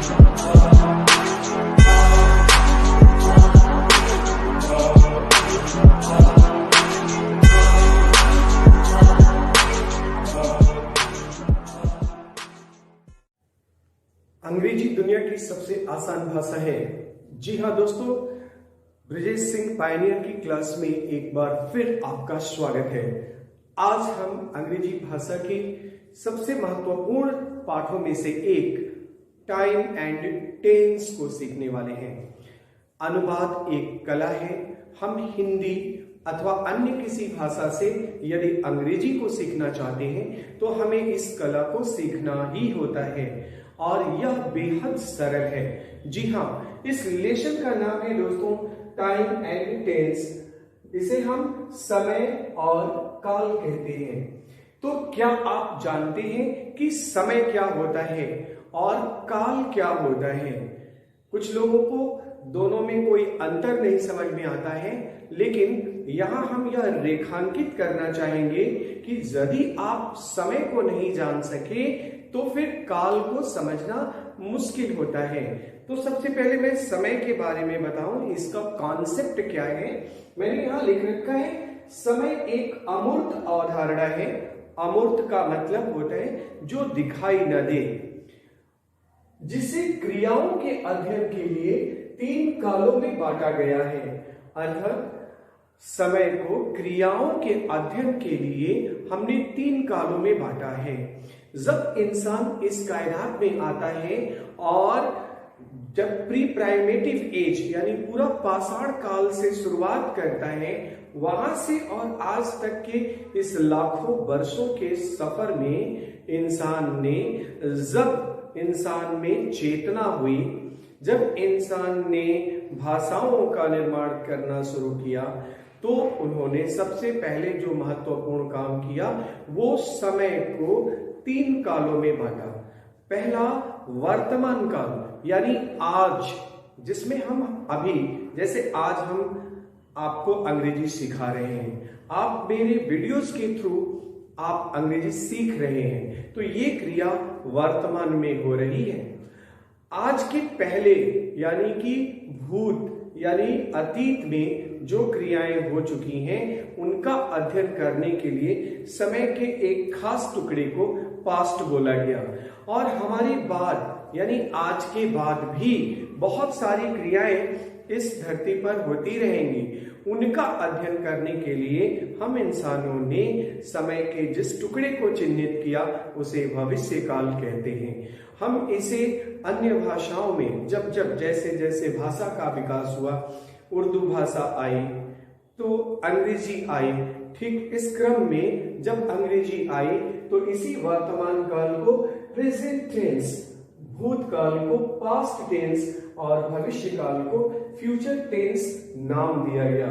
अंग्रेजी दुनिया की सबसे आसान भाषा है। जी हाँ दोस्तों, ब्रजेश सिंह पायनियर की क्लास में एक बार फिर आपका स्वागत है। आज हम अंग्रेजी भाषा के सबसे महत्वपूर्ण पाठों में से एक टाइम एंड टेंस को सीखने वाले हैं। अनुवाद एक कला है। हम हिंदी अथवा अन्य किसी भाषा से यदि अंग्रेजी को सीखना चाहते हैं तो हमें इस कला को सीखना ही होता है और यह बेहद सरल है। जी हाँ, इस लेसन का नाम है दोस्तों टाइम एंड टेंस। इसे हम समय और काल कहते हैं। तो क्या आप जानते हैं कि समय क्या होता है और काल क्या होता है? कुछ लोगों को दोनों में कोई अंतर नहीं समझ में आता है, लेकिन यहां हम यह रेखांकित करना चाहेंगे कि यदि आप समय को नहीं जान सके तो फिर काल को समझना मुश्किल होता है। तो सबसे पहले मैं समय के बारे में बताऊं, इसका कॉन्सेप्ट क्या है। मैंने यहां लिख रखा है, समय एक अमूर्त अवधारणा है। अमूर्त का मतलब होता है जो दिखाई न दे, जिसे क्रियाओं के अध्ययन के लिए 3 कालों में बांटा गया है। अर्थात समय को क्रियाओं के अध्ययन के लिए हमने 3 कालों में बांटा है। जब इंसान इस कायनात में आता है और जब प्री प्राइमेटिव एज यानी पूरा पाषाण काल से शुरुआत करता है, वहां से और आज तक के इस लाखों वर्षों के सफर में जब इंसान में चेतना हुई, जब इंसान ने भाषाओं का निर्माण करना शुरू किया, तो उन्होंने सबसे पहले जो महत्वपूर्ण काम किया वो समय को 3 कालों में बांटा। पहला वर्तमान काल यानी आज, जिसमें हम अभी, जैसे आज हम आपको अंग्रेजी सिखा रहे हैं, आप मेरे वीडियोस के थ्रू आप अंग्रेजी सीख रहे हैं, तो ये क्रिया वर्तमान में हो रही है। आज के पहले यानी कि भूत यानी अतीत में जो क्रियाएं हो चुकी हैं उनका अध्ययन करने के लिए समय के एक खास टुकड़े को पास्ट बोला गया। और हमारी बाद यानी आज के बाद भी बहुत सारी क्रियाएं इस धरती पर होती रहेंगी। उनका अध्ययन करने के लिए हम इंसानों ने समय के जिस टुकड़े को चिन्हित किया उसे भविष्य काल कहते हैं। हम इसे अन्य भाषाओं में जब जैसे जैसे भाषा का विकास हुआ, उर्दू भाषा आई तो अंग्रेजी आई, ठीक इस क्रम में जब अंग्रेजी आई तो इसी वर्तमान काल को प्रेजेंट टेंस, भूतकाल को पास्ट टेंस और भविष्य काल को फ्यूचर टेंस नाम दिया गया।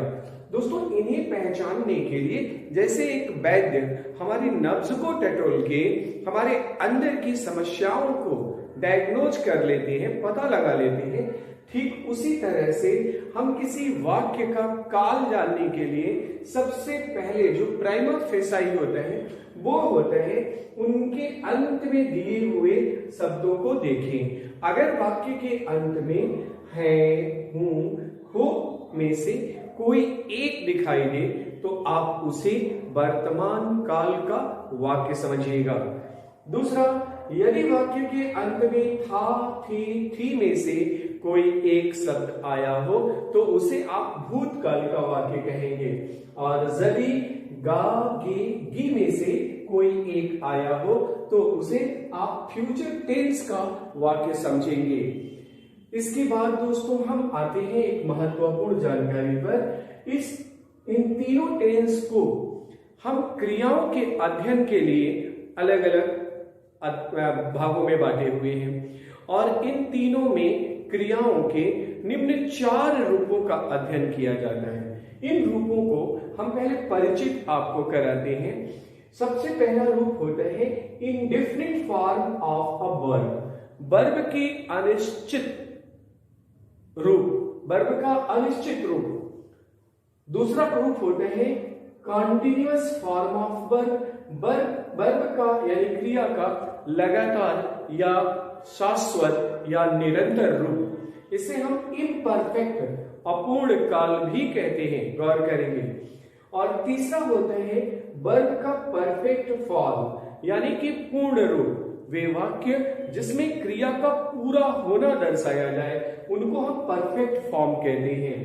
दोस्तों, इन्हें पहचानने के लिए जैसे एक वैद्य हमारी नब्ज को टटोल के हमारे अंदर की समस्याओं को डायग्नोज कर लेते हैं, पता लगा लेते हैं, ठीक उसी तरह से हम किसी वाक्य का काल जानने के लिए सबसे पहले जो प्राइमा फेसाई होता है वो होता है उनके अंत में दिए हुए शब्दों को देखें। अगर वाक्य के अंत में है, हूं, हो में से कोई एक दिखाई दे तो आप उसे वर्तमान काल का वाक्य समझिएगा। दूसरा, यदि वाक्य के अंत में था, थी में से कोई एक शब्द आया हो तो उसे आप भूतकाल का वाक्य कहेंगे। और यदि गा, गे, गी में से कोई एक आया हो तो उसे आप फ्यूचर टेंस का वाक्य समझेंगे। इसके बाद दोस्तों हम आते हैं एक महत्वपूर्ण जानकारी पर। इन तीनों टेंस को हम क्रियाओं के अध्ययन के लिए अलग अलग भागों में बांटे हुए हैं और इन तीनों में क्रियाओं के निम्न 4 रूपों का अध्ययन किया जाता है। इन रूपों को हम पहले परिचित आपको कराते हैं। सबसे पहला रूप होता है indefinite form of a verb, verb के अनिश्चित रूप, वर्ब का अनिश्चित रूप। दूसरा रूप होता है continuous form of verb, verb का यानी क्रिया का लगातार या शाश्वत या निरंतर रूप। इसे हम इम्परफेक्ट, अपूर्ण काल भी कहते हैं, गौर करेंगे। और तीसरा होता है वर्ब का परफेक्ट फॉर्म, यानी कि पूर्ण रूप। वे वाक्य जिसमें क्रिया का पूरा होना दर्शाया जाए उनको हम परफेक्ट फॉर्म कहते हैं।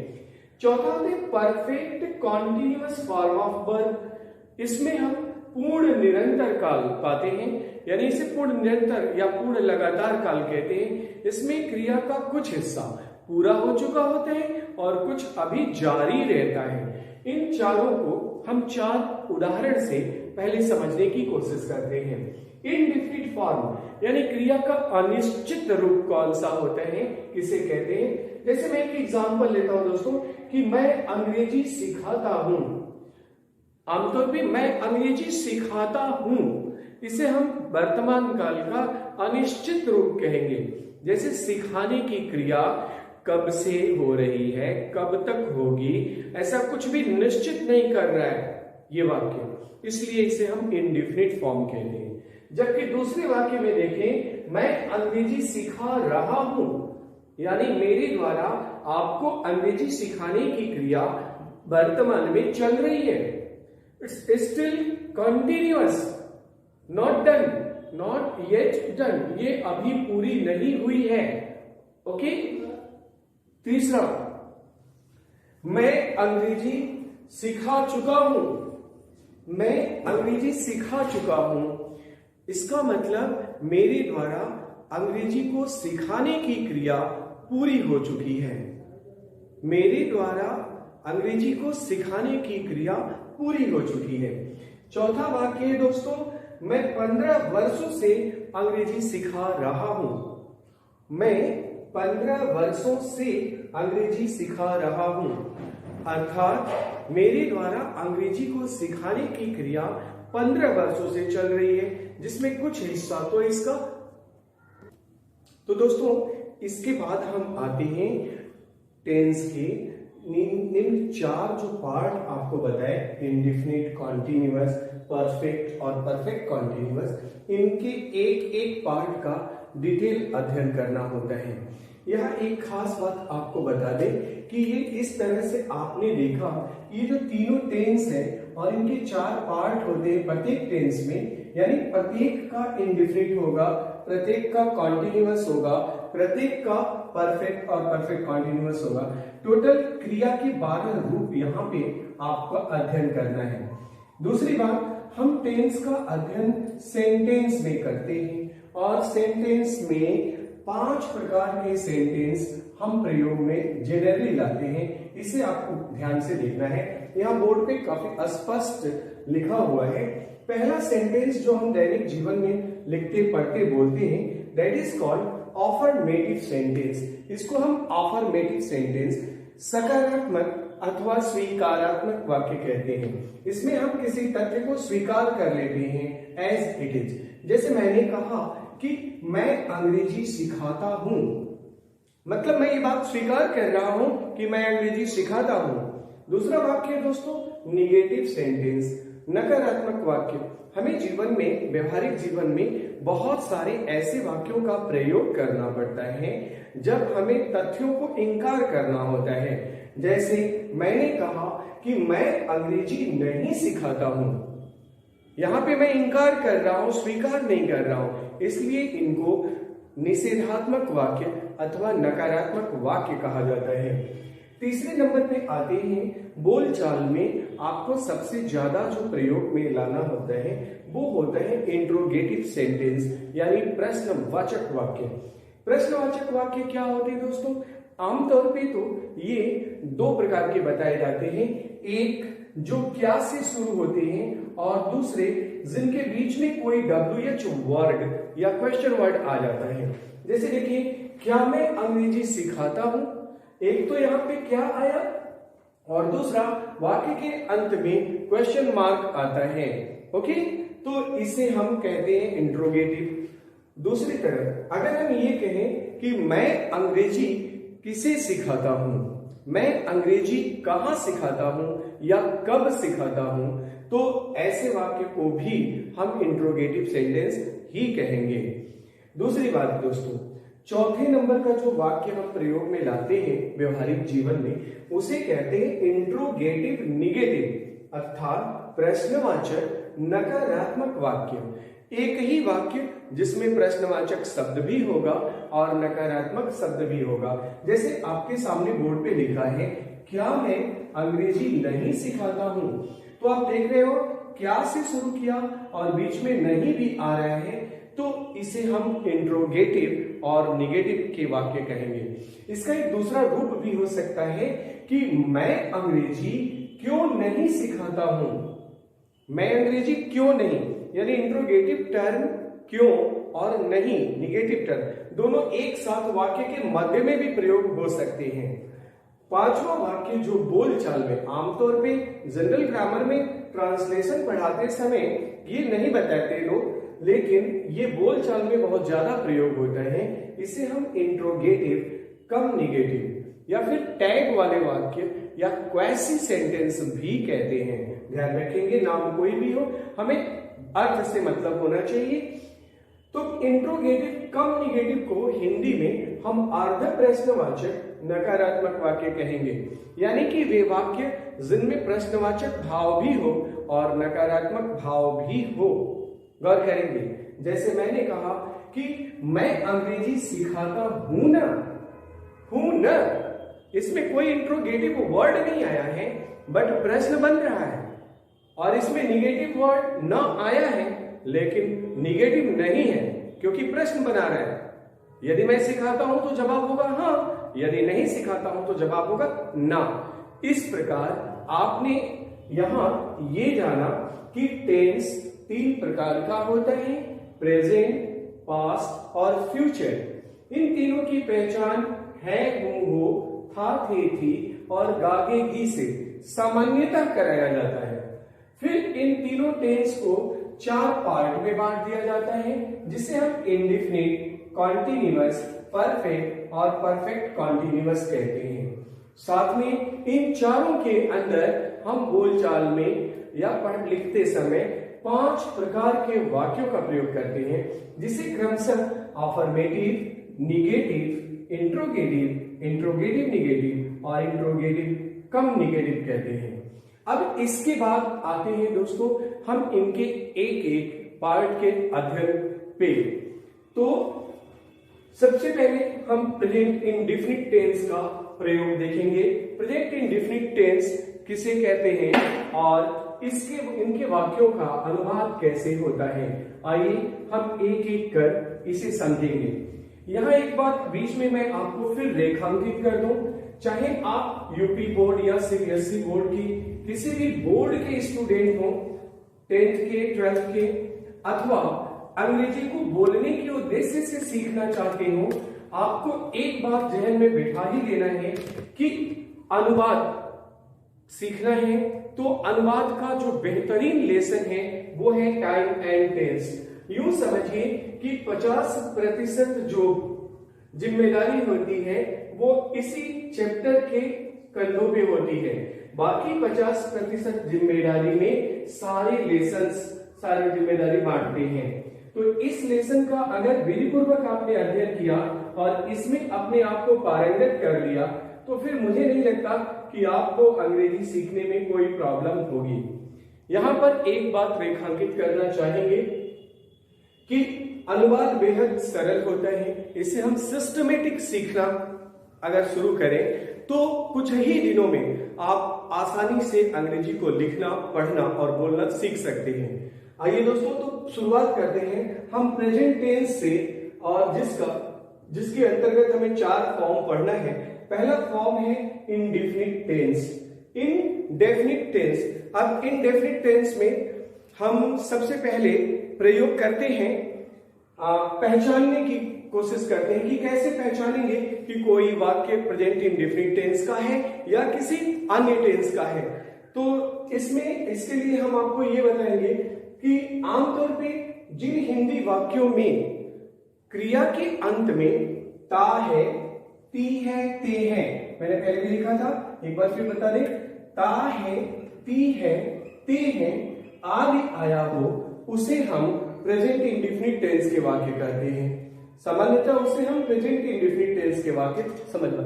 चौथा है perfect continuous form of verb. इसमें हम पूर्ण निरंतर काल पाते हैं, यानी इसे पूर्ण निरंतर या पूर्ण लगातार काल कहते हैं। इसमें क्रिया का कुछ हिस्सा पूरा हो चुका होता है और कुछ अभी जारी रहता है। इन चारों को हम 4 उदाहरण से पहले समझने की कोशिश करते हैं। इनडेफिनिट फॉर्म यानी क्रिया का अनिश्चित रूप कौन सा होता है, किसे कहते हैं? जैसे मैं एक एग्जांपल लेता हूं दोस्तों कि मैं अंग्रेजी सिखाता हूं। आमतौर पे मैं अंग्रेजी सिखाता हूं, इसे हम वर्तमान काल का अनिश्चित रूप कहेंगे। जैसे सिखाने की क्रिया कब से हो रही है, कब तक होगी, ऐसा कुछ भी निश्चित नहीं कर रहा है ये वाक्य, इसलिए इसे हम इनडेफिनिट फॉर्म कहते हैं। जबकि दूसरे वाक्य में देखें, मैं अंग्रेजी सिखा रहा हूं, यानी मेरे द्वारा आपको अंग्रेजी सिखाने की क्रिया वर्तमान में चल रही है। It's still continuous, not done, not yet done, ये अभी पूरी नहीं हुई है। ओके। तीसरा, मैं अंग्रेजी सिखा चुका हूं। मैं अंग्रेजी सिखा चुका हूं, इसका मतलब मेरे द्वारा अंग्रेजी को सिखाने की क्रिया पूरी हो चुकी है। मेरे द्वारा अंग्रेजी को सिखाने की क्रिया पूरी हो चुकी है। चौथा वाक्य है दोस्तों, मैं 15 वर्षों से अंग्रेजी सिखा रहा हूं। मैं 15 वर्षों से अंग्रेजी सिखा रहा हूं, अर्थात मेरे द्वारा अंग्रेजी को सिखाने की क्रिया 15 वर्षों से चल रही है, जिसमें कुछ हिस्सा तो इसका। तो दोस्तों इसके बाद हम आते हैं टेंस के। निम्न 4 जो पार्ट आपको बताए, इंडेफिनिट, कॉन्टिन्यूअस, परफेक्ट और परफेक्ट कॉन्टिन्यूअस, इनके एक एक पार्ट का डिटेल अध्ययन करना होता है। यह एक खास बात आपको बता दें कि ये इस तरह से आपने देखा, ये जो तीनों टेंस है और इनके 4 पार्ट होते हैं प्रत्येक टेंस में, यानी प्रत्येक का इंडेफिनिट होगा, प्रत्येक का कॉन्टिन्यूअस होगा, प्रत्येक का परफेक्ट और परफेक्ट कॉन्टिन्यूअस होगा। टोटल क्रिया के 12 रूप यहाँ पे आपको अध्ययन करना है। दूसरी बात, हम टेंस का अध्ययन सेंटेंस में करते हैं और सेंटेंस में 5 प्रकार के सेंटेंस हम प्रयोग में जनरली लाते हैं। इसे आपको ध्यान से देखना है, यहाँ बोर्ड पे काफी स्पष्ट लिखा हुआ है। पहला सेंटेंस जो हम दैनिक जीवन में लिखते पढ़ते बोलते हैं, that is called affirmative sentence. इसको हम अफर्मेटिव सेंटेंस, सकारात्मक अथवा स्वीकारात्मक वाक्य कहते हैं। इसमें हम किसी तथ्य को स्वीकार कर लेते हैं एज इट इज। जैसे मैंने कहा कि मैं अंग्रेजी सिखाता हूं, मतलब मैं ये बात स्वीकार कर रहा हूं कि मैं अंग्रेजी सिखाता हूं। दूसरा वाक्य है दोस्तों निगेटिव सेंटेंस, नकारात्मक वाक्य। हमें जीवन में, व्यवहारिक जीवन में बहुत सारे ऐसे वाक्यों का प्रयोग करना पड़ता है जब हमें तथ्यों को इनकार करना होता है। जैसे मैंने कहा कि मैं अंग्रेजी नहीं सिखाता हूं, यहां पे मैं इनकार कर रहा हूं, स्वीकार नहीं कर रहा हूं, इसलिए इनको निषेधात्मक वाक्य अथवा नकारात्मक वाक्य कहा जाता है। तीसरे नंबर पे आते हैं, बोलचाल में आपको सबसे ज्यादा जो प्रयोग में लाना होता है वो होता है इंट्रोगेटिव सेंटेंस, यानी प्रश्नवाचक वाक्य। प्रश्नवाचक वाक्य क्या होते हैं दोस्तों? आमतौर पे तो ये 2 प्रकार के बताए जाते हैं, एक जो क्या से शुरू होते हैं और दूसरे जिनके बीच में कोई WH वर्ड या क्वेश्चन वर्ड आ जाता है। जैसे देखिए, क्या मैं अंग्रेजी सिखाता हूं, एक तो यहाँ पे क्या आया और दूसरा वाक्य के अंत में क्वेश्चन मार्क आता है। ओके, तो इसे हम कहते हैं इंट्रोगेटिव। दूसरी तरफ अगर हम ये कहें कि मैं अंग्रेजी किसे सिखाता हूं, मैं अंग्रेजी कहां सिखाता हूं या कब सिखाता हूं, तो ऐसे वाक्य को भी हम इंट्रोगेटिव सेंटेंस ही कहेंगे। दूसरी बात दोस्तों, चौथे नंबर का जो वाक्य हम प्रयोग में लाते हैं व्यवहारिक जीवन में, उसे कहते हैं इंट्रोगेटिव निगेटिव, अर्थात प्रश्नवाचक नकारात्मक वाक्य। एक ही वाक्य जिसमें प्रश्नवाचक शब्द भी होगा और नकारात्मक शब्द भी होगा। जैसे आपके सामने बोर्ड पे लिखा है, क्या मैं अंग्रेजी नहीं सिखाता हूं। तो आप देख रहे हो क्या से शुरू किया और बीच में नहीं भी आ रहा है, तो इसे हम इंट्रोगेटिव और निगेटिव के वाक्य कहेंगे। इसका एक दूसरा रूप भी हो सकता है कि मैं अंग्रेजी क्यों नहीं सिखाता हूं। मैं अंग्रेजी क्यों नहीं, यानी इंट्रोगेटिव टर्म क्यों और नहीं निगेटिव टर्म दोनों एक साथ वाक्य के मध्य में भी प्रयोग हो सकते हैं। पांचवा वाक्य जो बोलचाल में, आमतौर पे जनरल ग्रामर में ट्रांसलेशन पढ़ाते समय ये नहीं बताते लोग, लेकिन ये बोलचाल में बहुत ज्यादा प्रयोग होता है। इसे हम इंट्रोगेटिव कम निगेटिव या फिर टैग वाले वाक्य या क्वेसी सेंटेंस भी कहते हैं। ध्यान रखेंगे, नाम कोई भी हो, हमें अर्थ से मतलब होना चाहिए। तो इंट्रोगेटिव कम निगेटिव को हिंदी में हम अर्ध प्रश्नवाचक नकारात्मक वाक्य कहेंगे, यानी कि वे वाक्य जिनमें प्रश्नवाचक भाव भी हो और नकारात्मक भाव भी हो। गौर करेंगे, जैसे मैंने कहा कि मैं अंग्रेजी सिखाता हूं ना, हूं ना, इसमें कोई इंट्रोगेटिव वर्ड नहीं आया है, बट प्रश्न बन रहा है, और इसमें निगेटिव वर्ड ना आया है लेकिन निगेटिव नहीं है क्योंकि प्रश्न बना रहा है। यदि मैं सिखाता हूं तो जवाब होगा हाँ, यदि नहीं सिखाता हूं तो जवाब होगा ना। इस प्रकार आपने यहां ये जाना कि टेंस 3 प्रकार का होता है, प्रेजेंट, पास्ट और फ्यूचर। इन तीनों की पहचान है, हूं, हो, था, थे, थी और गागे, गी से सामान्यतः कराया जाता है। फिर इन तीनों टेंस को 4 पार्ट में बांट दिया जाता है, जिसे हम इंडेफिनिट, कॉन्टिन्यूअस, परफेक्ट और परफेक्ट कॉन्टिन्यूअस कहते हैं। साथ में इन चारों के अंदर हम बोलचाल में या पढ़ लिखते समय 5 प्रकार के वाक्यों का प्रयोग करते हैं, जिसे क्रमशः affirmative, negative, interrogative, interrogative negative और इंट्रोगेटिव कम निगेटिव कहते हैं। अब इसके बाद आते हैं दोस्तों हम इनके एक एक पार्ट के अध्ययन पे। तो सबसे पहले हम प्रेजेंट इंडेफिनिट टेंस का प्रयोग देखेंगे। प्रेजेंट इंडेफिनिट टेंस किसे कहते हैं और इनके वाक्यों का अनुवाद कैसे होता है, आइए हम एक एक कर इसे समझेंगे। यहाँ एक बात बीच में मैं आपको फिर रेखांकित कर दूं, चाहे आप यूपी बोर्ड या सीबीएसई बोर्ड की किसी भी बोर्ड के स्टूडेंट हो, 10th के, 12th के, अथवा अंग्रेजी को बोलने के उद्देश्य से सीखना चाहते हो, आपको एक बात जहन में बिठा ही लेना है कि अनुवाद सीखना है तो अनुवाद का जो बेहतरीन लेसन है वो है टाइम एंड टेंस। यूं समझिए कि 50% जो जिम्मेदारी होती है वो इसी चैप्टर के कंधों पे होती है, बाकी 50% जिम्मेदारी में सारे लेसन्स, सारी जिम्मेदारी बांटते हैं। तो इस लेसन का अगर विधिपूर्वक आपने अध्ययन किया और इसमें अपने आप को पारंगत कर लिया तो फिर मुझे नहीं लगता कि आपको अंग्रेजी सीखने में कोई प्रॉब्लम होगी। यहां पर एक बात रेखांकित करना चाहेंगे कि अनुवाद बेहद सरल होता है, इसे हम सिस्टमेटिक सीखना अगर शुरू करें तो कुछ ही दिनों में आप आसानी से अंग्रेजी को लिखना, पढ़ना और बोलना सीख सकते हैं। आइए दोस्तों, तो शुरुआत करते हैं हम प्रेजेंट टेंस से, और जिसके अंतर्गत हमें 4 फॉर्म पढ़ना है। पहला फॉर्म है इंडेफिनिट टेंस। इनडेफिनिट टेंस, अब इनडेफिनिट टेंस में हम सबसे पहले प्रयोग करते हैं, पहचानने की कोशिश करते हैं कि कैसे पहचानेंगे कि कोई वाक्य प्रेजेंट इंडेफिनिट टेंस का है या किसी अन्य टेंस का है। तो इसके लिए हम आपको ये बताएंगे कि आमतौर पे जिन हिंदी वाक्यों में क्रिया के अंत में ता है, ती है, ते है, मैंने पहले भी लिखा था, एक बार फिर बता दें, ता है, ती है, ते है आदि आया हो, उसे हम प्रेजेंट इंडेफिनिट टेंस के वाक्य कहते हैं। सामान्यतः उसे हम प्रेजेंट इंडेफिनिट टेंस के वाक्य समझना।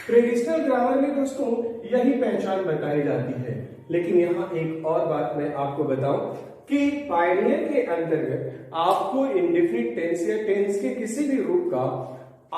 ट्रेडिशनल ग्रामर में दोस्तों यही पहचान बताई जाती है। लेकिन यहाँ एक और बात मैं आपको बताऊं कि पायनियर के अंतर्गत आपको इंडेफिनिट टेंस या टेंस के किसी भी रूप का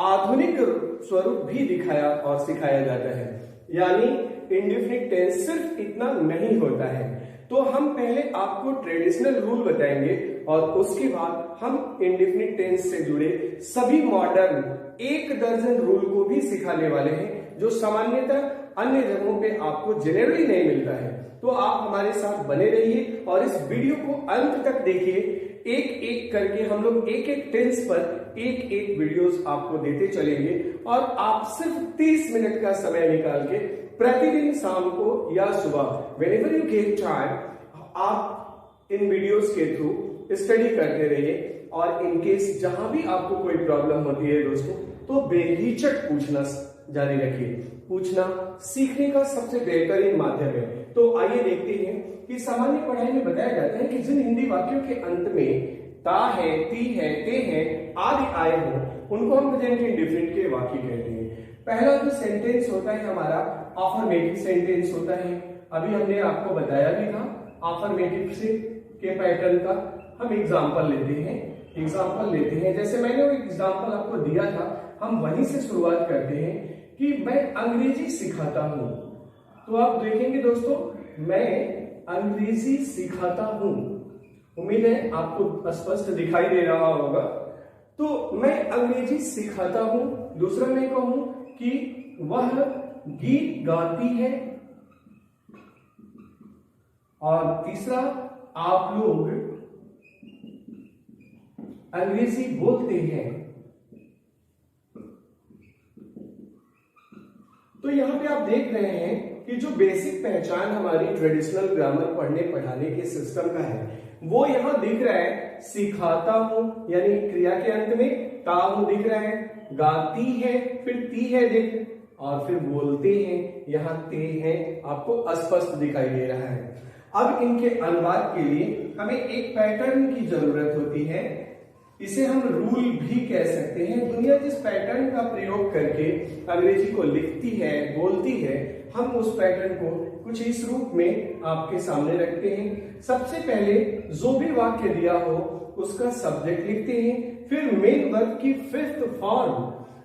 आधुनिक स्वरूप भी दिखाया और सिखाया जाता है। यानी इंडेफिनिट टेंस सिर्फ इतना नहीं होता है। तो हम पहले आपको ट्रेडिशनल रूल बताएंगे और उसके बाद हम इंडेफिनिट टेंस से जुड़े सभी मॉडर्न 1 दर्जन रूल को भी सिखाने वाले हैं, जो सामान्यतः अन्य जगहों पे आपको जनरली नहीं मिलता है। तो आप हमारे साथ बने रहिए और इस वीडियो को अंत तक देखिए। एक एक करके हम लोग एक एक टेंस पर एक एक वीडियोस आपको देते चलेंगे और आप सिर्फ 30 मिनट का समय निकाल के प्रतिदिन शाम को या सुबह व्हेनेवर यू गेट टाइम आप इन वीडियोस के थ्रू स्टडी करते रहिए। और इन केस जहां भी आपको कोई प्रॉब्लम होती है दोस्तों, तो बेहिचक पूछना जारी रखिए। पूछना सीखने का सबसे बेहतरीन माध्यम है। तो आइए देखते हैं कि सामान्य पढ़ाई में बताया जाता है कि जिन हिंदी वाक्यों के अंत में ता है, ती है, ते है आदि आए हो, उनको हम प्रेजेंट इंडेफिनिट के वाक्य कहते हैं। पहला जो सेंटेंस होता है हमारा अफर्मेटिव सेंटेंस होता है। अभी हमने आपको बताया भी था अफर्मेटिव से के पैटर्न का। हम एग्जाम्पल लेते हैं जैसे मैंने वो एग्जाम्पल आपको दिया था, हम वहीं से शुरुआत करते हैं कि मैं अंग्रेजी सिखाता हूं। तो आप देखेंगे दोस्तों, मैं अंग्रेजी सिखाता हूं। उम्मीद है आपको स्पष्ट दिखाई दे रहा होगा। तो मैं अंग्रेजी सिखाता हूं। दूसरा मैं कहूं कि वह गीत गाती है। और तीसरा, आप लोग अंग्रेजी बोलते हैं। तो यहां पे आप देख रहे हैं कि जो बेसिक पहचान हमारी ट्रेडिशनल ग्रामर पढ़ने पढ़ाने के सिस्टम का है वो यहां दिख रहा है। सिखाता हूं यानी क्रिया के अंत में ता हूं दिख रहा है, गाती है, फिर ती है दिख, और फिर बोलते हैं यहां ते है आपको स्पष्ट दिखाई दे रहा है। अब इनके अनुवाद के लिए हमें एक पैटर्न की जरूरत होती है। इसे हम रूल भी कह सकते हैं। दुनिया जिस पैटर्न का प्रयोग करके अंग्रेजी को लिखती है, बोलती है, हम उस पैटर्न को कुछ इस रूप में आपके सामने रखते हैं। सबसे पहले जो भी वाक्य दिया हो उसका सब्जेक्ट लिखते हैं, फिर मेन वर्ब की 5th फॉर्म।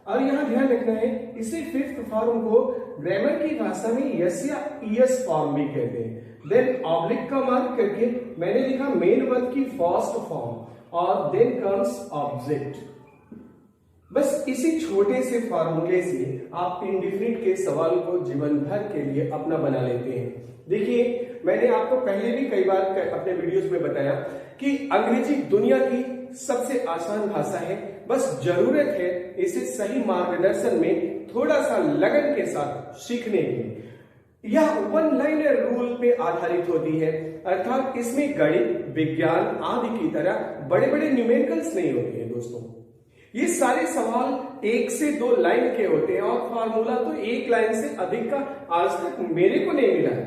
और यहां ध्यान रखना है, इसी 5th फॉर्म को ग्रामर की भाषा में यस या ईएस फॉर्म भी कहते हैं। देन ऑब्लिक का मार्क करके मैंने लिखा मेन वर्ब की 1st फॉर्म और देन कम्स ऑब्जेक्ट। बस इसी छोटे से फार्मूले से आप इंडेफिनिट के सवाल को जीवन भर के लिए अपना बना लेते हैं। देखिए, मैंने आपको पहले भी कई बार अपने वीडियोस में बताया कि अंग्रेजी दुनिया की सबसे आसान भाषा है। बस जरूरत है इसे सही मार्गदर्शन में थोड़ा सा लगन के साथ सीखने की। यह 1 लाइनर रूल पे आधारित होती है, अर्थात इसमें गणित, विज्ञान आदि की तरह बड़े बड़े न्यूमेरिकल्स नहीं होते हैं दोस्तों। ये सारे सवाल 1 से 2 लाइन के होते हैं और फार्मूला तो 1 लाइन से अधिक का आज तक मेरे को नहीं मिला है।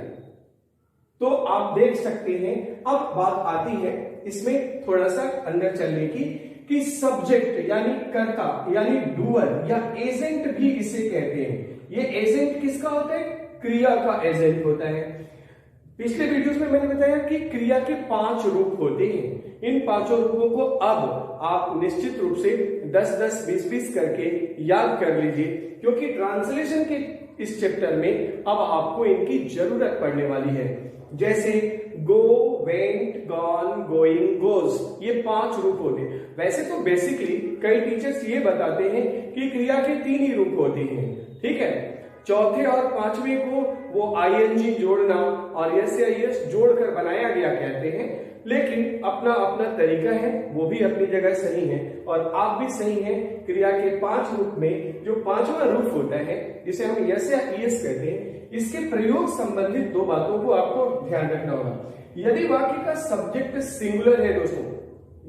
तो आप देख सकते हैं। अब बात आती है इसमें थोड़ा सा अंदर चलने की कि सब्जेक्ट यानी कर्ता यानी डूअर या एजेंट भी इसे कहते हैं। ये एजेंट किसका होता है? क्रिया का एजेंट होता है। पिछले वीडियोस में मैंने बताया कि क्रिया के 5 रूप होते हैं। इन 5 रूपों को अब आप निश्चित रूप से 10-10, 20-20 करके याद कर लीजिए, क्योंकि ट्रांसलेशन के इस चैप्टर में अब आपको इनकी जरूरत पड़ने वाली है। जैसे गो, वेंट, गॉन, गोइंग, गोज, ये 5 रूप होते हैं। वैसे तो बेसिकली कई टीचर्स ये बताते हैं कि क्रिया के 3 ही रूप होते हैं, ठीक है। चौथे और 5वें को वो आईएनजी जोड़ना और यस या यस जोड़कर बनाया गया कहते हैं, लेकिन अपना अपना तरीका है, वो भी अपनी जगह सही है और आप भी सही हैं। क्रिया के 5 रूप में जो 5वां रूप होता है जिसे हम यस या यस कहते हैं, इसके प्रयोग संबंधित 2 बातों को आपको ध्यान रखना होगा। यदि वाक्य का सब्जेक्ट सिंगुलर है दोस्तों,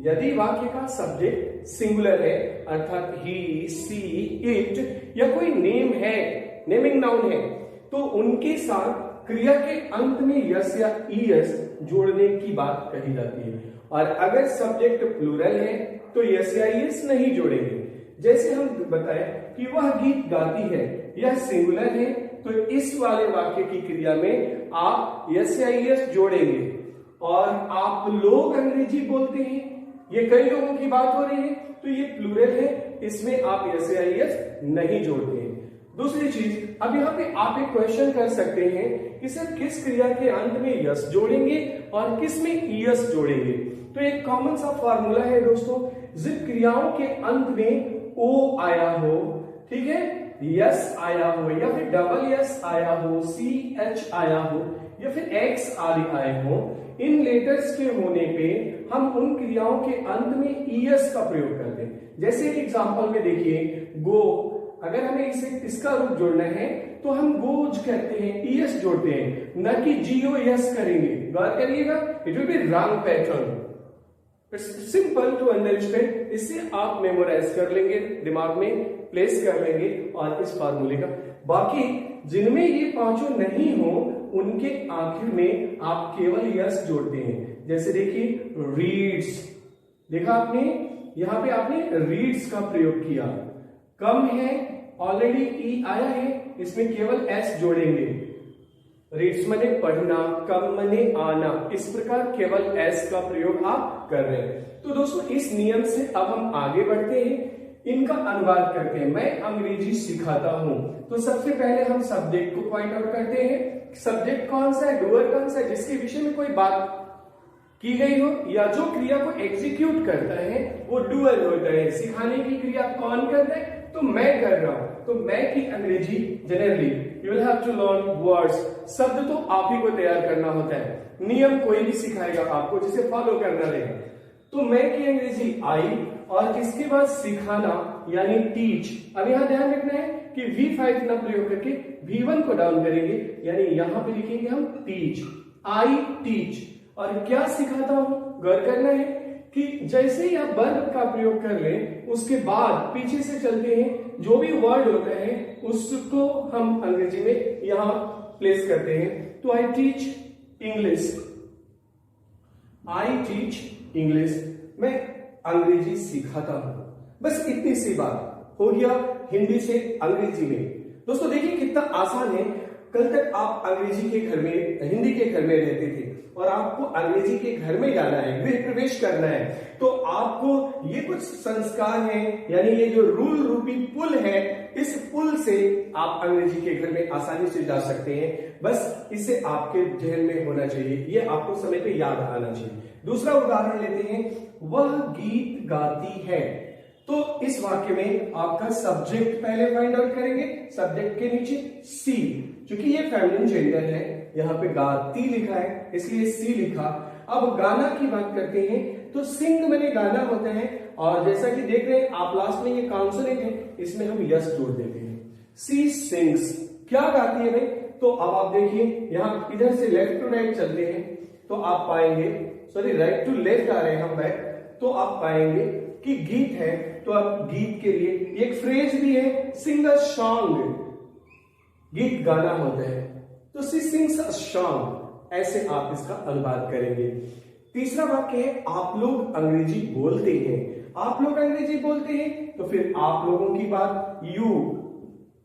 यदि वाक्य का सब्जेक्ट सिंगुलर है अर्थात ही, सी, इट या कोई नेम है, नेमिंग नाउन है, तो उनके साथ क्रिया के अंत में यस या ईएस जोड़ने की बात कही जाती है। और अगर सब्जेक्ट प्लूरल है तो यस या ईएस नहीं जोड़ेंगे। जैसे हम बताएं कि वह गीत गाती है, यह सिंगुलर है, तो इस वाले वाक्य की क्रिया में आप यस या यस जोड़ेंगे। और आप लोग अंग्रेजी बोलते हैं, ये कई लोगों की बात हो रही है, तो ये प्लूरल है, इसमें आप यस या यस नहीं जोड़ते हैं। दूसरी चीज, अब यहाँ पे आप एक क्वेश्चन कर सकते हैं कि सर किस क्रिया के अंत में यस जोड़ेंगे और किस में यस जोड़ेंगे। तो एक कॉमन सा फॉर्मूला है दोस्तों, जिन क्रियाओं के अंत में ओ आया हो, ठीक है, यस आया हो या फिर डबल यस आया हो, सी एच आया हो या फिर एक्स आदि आए हो, इन लेटर्स के होने पे हम उन क्रियाओं के अंत में ईएस का प्रयोग करते हैं। जैसे एग्जांपल में देखिए, गो, अगर हमें इसका रूप जोड़ना है तो हम गोज कहते हैं, ईएस जोड़ते हैं, न कि जीओ यस करेंगे। गौर करिएगा, it will be wrong pattern. It's simple to understand, इससे आप मेमोराइज कर लेंगे, दिमाग में प्लेस कर लेंगे और इस फार्मूले का। बाकी जिनमें ये पांचों नहीं हो उनके आखिर में आप केवल यस जोड़ते हैं। जैसे देखिए रीड्स, देखा आपने, यहां पे आपने रीड्स का प्रयोग किया। कम है, ऑलरेडी ई आया है, इसमें केवल एस जोड़ेंगे। रीड्स मने पढ़ना, कम मने आना, इस प्रकार केवल एस का प्रयोग आप कर रहे हैं। तो दोस्तों इस नियम से अब हम आगे बढ़ते हैं, इनका अनुवाद करते हैं। मैं अंग्रेजी सिखाता हूं, तो सबसे पहले हम सब्जेक्ट को पॉइंट आउट करते हैं। सब्जेक्ट कौन सा है, डूअर कौन सा है, जिसके विषय में कोई बात की गई हो या जो क्रिया को एग्जीक्यूट करता है वो डूअर होता है। सिखाने की क्रिया कौन करता है, तो मैं कर रहा हूं। तो मैं की अंग्रेजी generally you will have to learn words, शब्द तो आप ही को तैयार करना होता है, नियम कोई भी सिखाएगा आपको जिसे फॉलो करना रहेगा। तो मैं की अंग्रेजी आई और इसके बाद सिखाना यानी टीच। अब यहां ध्यान रखना है कि V5 ना प्रयोग करके V1 को डाउन करेंगे, यानी यहां पे लिखेंगे हम टीच, आई टीच। और क्या सिखाता हूं, गौर करना है कि जैसे ही आप वर्ब का प्रयोग कर लें उसके बाद पीछे से चलते हैं, जो भी वर्ड होता है उसको हम अंग्रेजी में यहां प्लेस करते हैं। तो आई टीच इंग्लिश, आई टीच इंग्लिश, मैं अंग्रेजी सिखाता हूं। बस इतनी सी बात हो गया हिंदी से अंग्रेजी में। दोस्तों देखिए कितना आसान है। कल तक आप अंग्रेजी के घर में, हिंदी के घर में रहते थे और आपको अंग्रेजी के घर में जाना है, गृह प्रवेश करना है, तो आपको ये कुछ संस्कार है, यानी ये जो रूल रूपी पुल है, इस पुल से आप अंग्रेजी के घर में आसानी से जा सकते हैं। बस इसे आपके ध्यान में होना चाहिए, ये आपको समय पे याद आना चाहिए। दूसरा उदाहरण लेते हैं, वह गीत गाती है। तो इस वाक्य में आपका सब्जेक्ट पहले फाइंड आउट करेंगे, सब्जेक्ट के नीचे सी, क्योंकि ये फेमिनिन जेंडर है, यहाँ पे गाती लिखा है इसलिए सी लिखा। अब गाना की बात करते हैं तो सिंग मने गाना होता है, और जैसा कि देख रहे हैं आप लास्ट में ये कॉन्सोनेंट है, इसमें हम यस जोड़ देते हैं। सी सिंग्स, क्या गाती है भाई, तो अब आप देखिए यहाँ इधर से लेफ्ट टू राइट चलते हैं तो आप पाएंगे, सॉरी राइट टू लेफ्ट आ रहे हैं हम बैक, तो आप पाएंगे कि गीत है। तो अब गीत के लिए एक फ्रेज भी है, सिंग अ सॉन्ग, गीत गाना होता है, तो सी सिंग्स अ सॉन्ग, ऐसे आप इसका अनुवाद करेंगे। तीसरा वाक्य है, आप लोग अंग्रेजी बोलते हैं। आप लोग अंग्रेजी बोलते हैं तो फिर आप लोगों की बात, यू,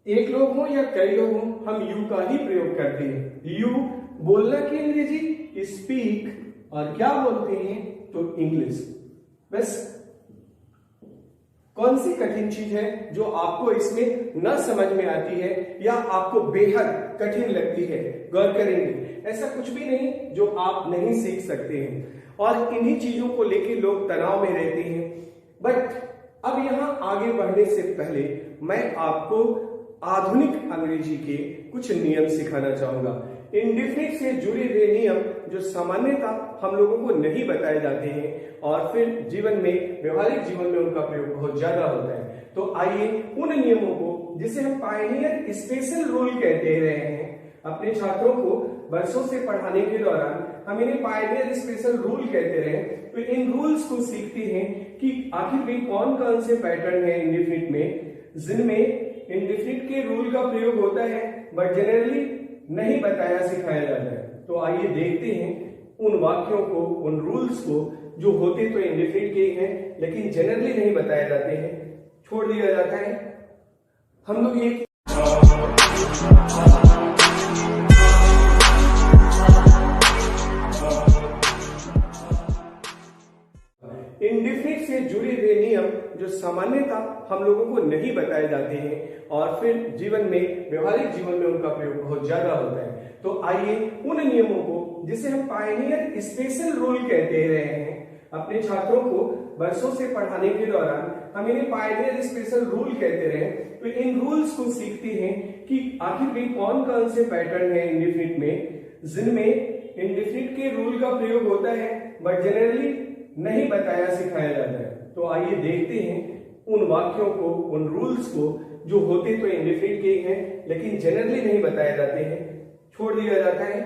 एक लोग हो या कई लोग हो, हम यू का ही प्रयोग करते हैं। यू बोलना की अंग्रेजी स्पीक, और क्या बोलते हैं तो इंग्लिश। बस कौन सी कठिन चीज है जो आपको इसमें न समझ में आती है या आपको बेहद कठिन लगती है, गौर करेंगे। ऐसा कुछ भी नहीं जो आप नहीं सीख सकते हैं, और इन्हीं चीजों को लेकर लोग तनाव में रहते हैं। बट अब यहां आगे बढ़ने से पहले मैं आपको आधुनिक अंग्रेजी के कुछ नियम सिखाना चाहूंगा, इंडेफिनिट से जुड़े हुए नियम जो सामान्यतः हम लोगों को नहीं बताए जाते हैं और फिर जीवन में, व्यवहारिक जीवन में उनका प्रयोग बहुत ज्यादा होता है। तो आइए उन नियमों को, जिसे हम पायनियर स्पेशल रूल कहते रहे हैं, अपने छात्रों को वर्षों से पढ़ाने के दौरान हम इन्हें पायनियर स्पेशल रूल कहते रहे। तो इन रूल्स को सीखते हैं कि आखिर भी कौन कौन से पैटर्न है इंडेफिनिट में, जिनमें इंडेफिनिट के रूल का प्रयोग होता है बट जनरली नहीं बताया सिखाया जाता है। तो आइए देखते हैं उन वाक्यों को, उन रूल्स को जो होते तो इंडेफिनिट के ही हैं लेकिन जनरली नहीं बताए जाते हैं, छोड़ दिया जाता है। हम लोग एक इंडेफिनिट से जुड़े हुए नियम जो सामान्यतः हम लोगों को नहीं बताए जाते हैं और फिर जीवन में, व्यवहारिक जीवन में उनका प्रयोग बहुत ज्यादा होता है। तो आइए उन नियमों को, जिसे हम पायनियर स्पेशल रूल कहते रहे हैं, अपने छात्रों को वर्षों से पढ़ाने के दौरान हम इन्हें पायनियर स्पेशल रूल कहते रहे। तो इन रूल्स को सीखते हैं कि आखिर भी कौन कौन से पैटर्न है इंडेफिनिट में, जिनमें इंडेफिनिट के रूल का प्रयोग होता है बट जनरली नहीं बताया सिखाया जाता है। तो आइए देखते हैं उन वाक्यों को, उन रूल्स को जो होते तो इंडेफिनिट के हैं लेकिन जनरली नहीं बताए जाते हैं, छोड़ दिया जाता है।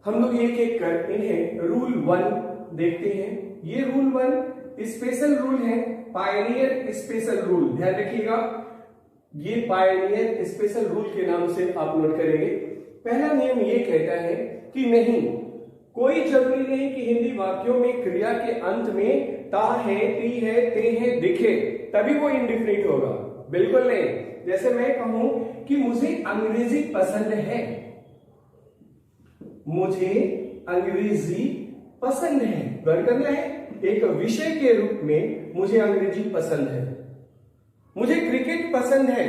हम लोग एक एक कर इन्हें रूल 1 देखते हैं। ये रूल 1 स्पेशल रूल है, पायनियर स्पेशल रूल। ध्यान रखिएगा, ये पायनियर स्पेशल रूल के नाम से आप नोट करेंगे। पहला नियम ये कहता है कि नहीं, कोई जरूरी नहीं कि हिंदी वाक्यों में क्रिया के अंत में ता है, ती है, ते है दिखे तभी वो इंडेफिनिट होगा। बिल्कुल नहीं। जैसे मैं कहूं कि मुझे अंग्रेजी पसंद है, मुझे अंग्रेजी पसंद है, गौर करना है, एक विषय के रूप में मुझे अंग्रेजी पसंद है। मुझे क्रिकेट पसंद है,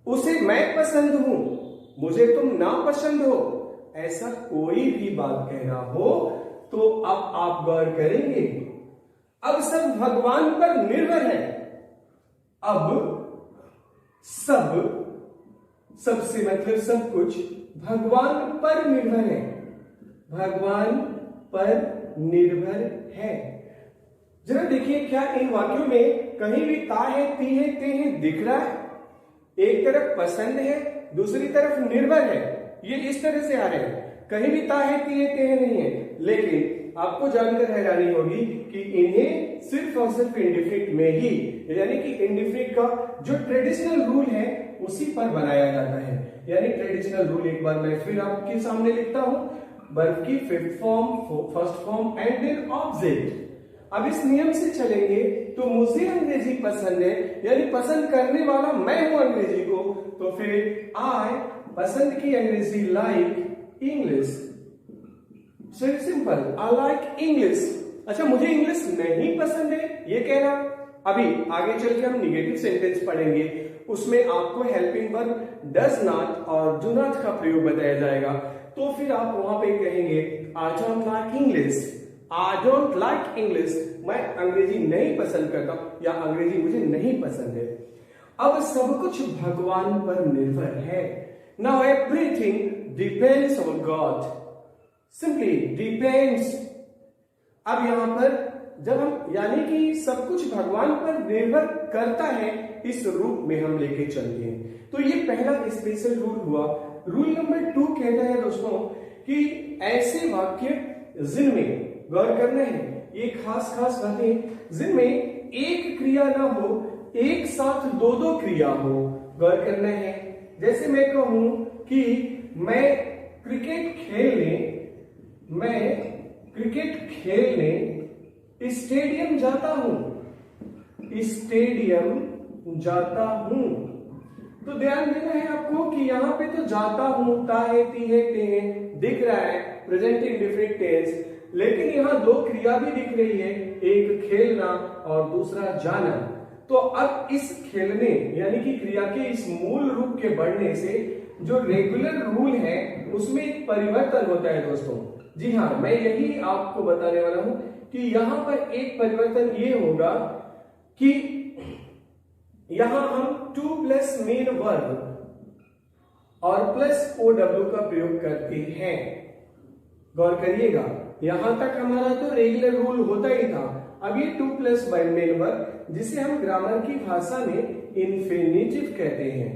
उसे मैं पसंद हूं, मुझे तुम ना पसंद हो। ऐसा कोई भी बात कहना हो तो अब आप गौर करेंगे, अब सब भगवान पर निर्भर है। अब सबसे मतलब सब कुछ भगवान पर निर्भर है, भगवान पर निर्भर है। जरा देखिए, क्या इन वाक्यों में कहीं भी ता है, ती है, ते है दिख रहा है? एक तरफ पसंद है, दूसरी तरफ निर्भर है, ये इस तरह से आ रहे हैं। कहीं भी ता है, ती है, ते है नहीं है। लेकिन आपको जानकर हैरानी होगी कि इन्हें सिर्फ और सिर्फ इंडेफिनिट में ही, यानी कि इंडेफिनिट का जो ट्रेडिशनल रूल है उसी पर बनाया जाता है। यानी ट्रेडिशनल रूल एक बार मैं फिर आपके सामने लिखता हूं, वर्ब की 5th form, 1st form and then object. अब इस नियम से चलेंगे तो मुझे अंग्रेजी पसंद है, यानी पसंद करने वाला मैं हूं अंग्रेजी को, तो फिर आई पसंद की अंग्रेजी, like English. Simple, I like English. अच्छा, मुझे इंग्लिश नहीं पसंद है ये कहना। अभी आगे चल के हम निगेटिव सेंटेंस पढ़ेंगे, उसमें आपको हेल्पिंग वर्ब डज नॉट और डू नॉट का प्रयोग बताया जाएगा। तो फिर आप वहां पे कहेंगे I don't like English, I don't like English, मैं अंग्रेजी नहीं पसंद करता या अंग्रेजी मुझे नहीं पसंद है। अब सब कुछ भगवान पर निर्भर है। Now everything depends on God, simply depends. अब यहां पर जब हम, यानी कि सब कुछ भगवान पर निर्भर करता है, इस रूप में हम लेके चलते हैं। तो ये पहला स्पेशल रूल हुआ। रूल नंबर 2 कहता है दोस्तों कि ऐसे वाक्य जिनमें, गौर करना है, ये खास बातें, जिनमें एक क्रिया ना हो, एक साथ दो क्रिया हो, गौर करना है। जैसे मैं कहूं कि मैं क्रिकेट खेलने स्टेडियम जाता हूं, तो ध्यान देना है आपको कि यहां पे तो जाता हूं, ता है, ती है, ते है दिख रहा है, प्रेजेंट इंडेफिनिट टेंस, लेकिन यहां 2 क्रिया भी दिख रही है, एक खेलना और दूसरा जाना। तो अब इस खेलने यानी कि क्रिया के इस मूल रूप के बढ़ने से जो रेगुलर रूल है उसमें एक परिवर्तन होता है दोस्तों। जी हाँ, मैं यही आपको बताने वाला हूं कि यहां पर एक परिवर्तन ये होगा कि यहां हम टू प्लस मेन वर्ब और प्लस OW का प्रयोग करते हैं। गौर करिएगा, यहां तक हमारा तो रेगुलर रूल होता ही था। अब ये 2 प्लस मेन वर्ब, जिसे हम ग्रामर की भाषा में इंफिनिटिव कहते हैं।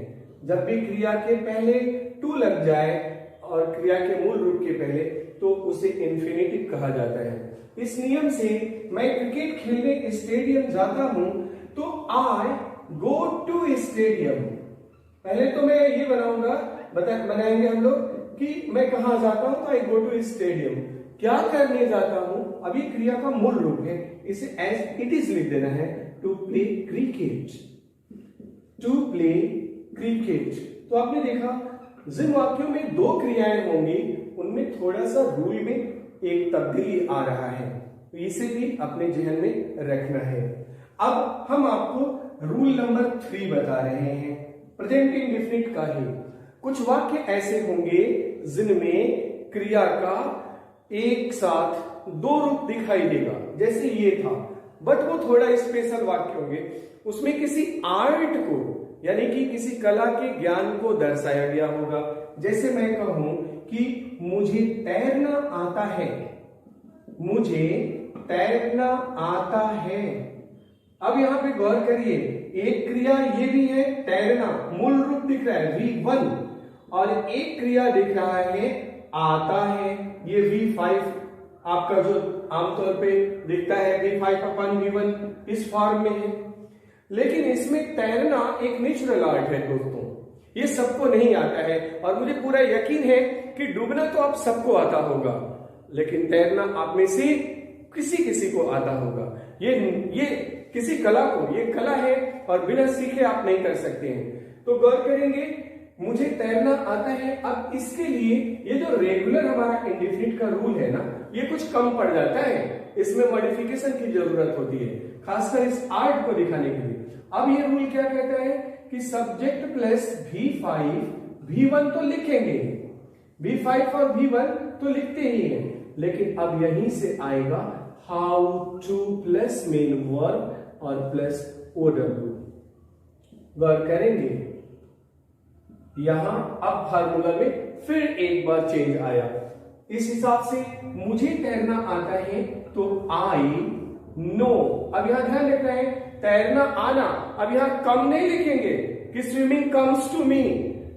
जब भी क्रिया के पहले टू लग जाए और क्रिया के मूल रूप के पहले, तो उसे इंफिनिटिव कहा जाता है। इस नियम से मैं क्रिकेट खेलने स्टेडियम जाता हूं, तो आई गो टू स्टेडियम। पहले तो मैं ये बनाएंगे हम लोग कि मैं कहां जाता हूं, तो आई गो टू स्टेडियम, क्या करने जाता हूं। अभी क्रिया का मूल रूप है, इसे एज इट इज लिख देना है, to play cricket, to play cricket. तो आपने देखा जिन वाक्यों में दो क्रियाएं होंगी उनमें थोड़ा सा रूल में एक तब्दीली आ रहा है, तो इसे भी अपने जहन में रखना है। अब हम आपको रूल नंबर 3 बता रहे हैं प्रेजेंट इंडेफिनिट का ही। कुछ वाक्य ऐसे होंगे जिनमें क्रिया का एक साथ दो रूप दिखाई देगा, जैसे ये था, बट वो थोड़ा स्पेशल वाक्य होंगे, उसमें किसी आर्ट को यानी कि किसी कला के ज्ञान को दर्शाया गया होगा। जैसे मैं कहूं कि मुझे तैरना आता है, मुझे तैरना आता है। अब यहां पे गौर करिए, एक क्रिया ये भी है तैरना, मूल रूप दिख रहा है V1, और एक क्रिया दिख रहा है आता है, ये V5 आपका जो आमतौर पे दिखता है V5/V1 इस फॉर्म में है। लेकिन इसमें तैरना एक नेचुरल आर्ट है दोस्तों, ये सबको नहीं आता है, और मुझे पूरा यकीन है कि डूबना तो आप सबको आता होगा, लेकिन तैरना आप में से किसी किसी को आता होगा। ये किसी कला को, ये कला है और बिना सीखे आप नहीं कर सकते हैं। तो गौर करेंगे, मुझे तैरना आता है। अब इसके लिए ये जो रेगुलर हमारा इंडेफिनिट का रूल है ना, ये कुछ कम पड़ जाता है, इसमें मॉडिफिकेशन की जरूरत होती है, खासकर इस आर्ट को दिखाने के लिए। अब ये रूल क्या कहता है कि सब्जेक्ट प्लस V5 V1 तो लिखेंगे, V5 और V1 तो लिखते ही हैं, लेकिन अब यहीं से आएगा how two plus main verb और प्लस OW। गौर करेंगे, यहां अब फार्मूला में फिर एक बार चेंज आया। इस हिसाब से मुझे तैरना आता है तो आई नो। अब यहां ध्यान रखना है, तैरना आना, अब यहां कम नहीं लिखेंगे कि स्विमिंग कम्स टू मी,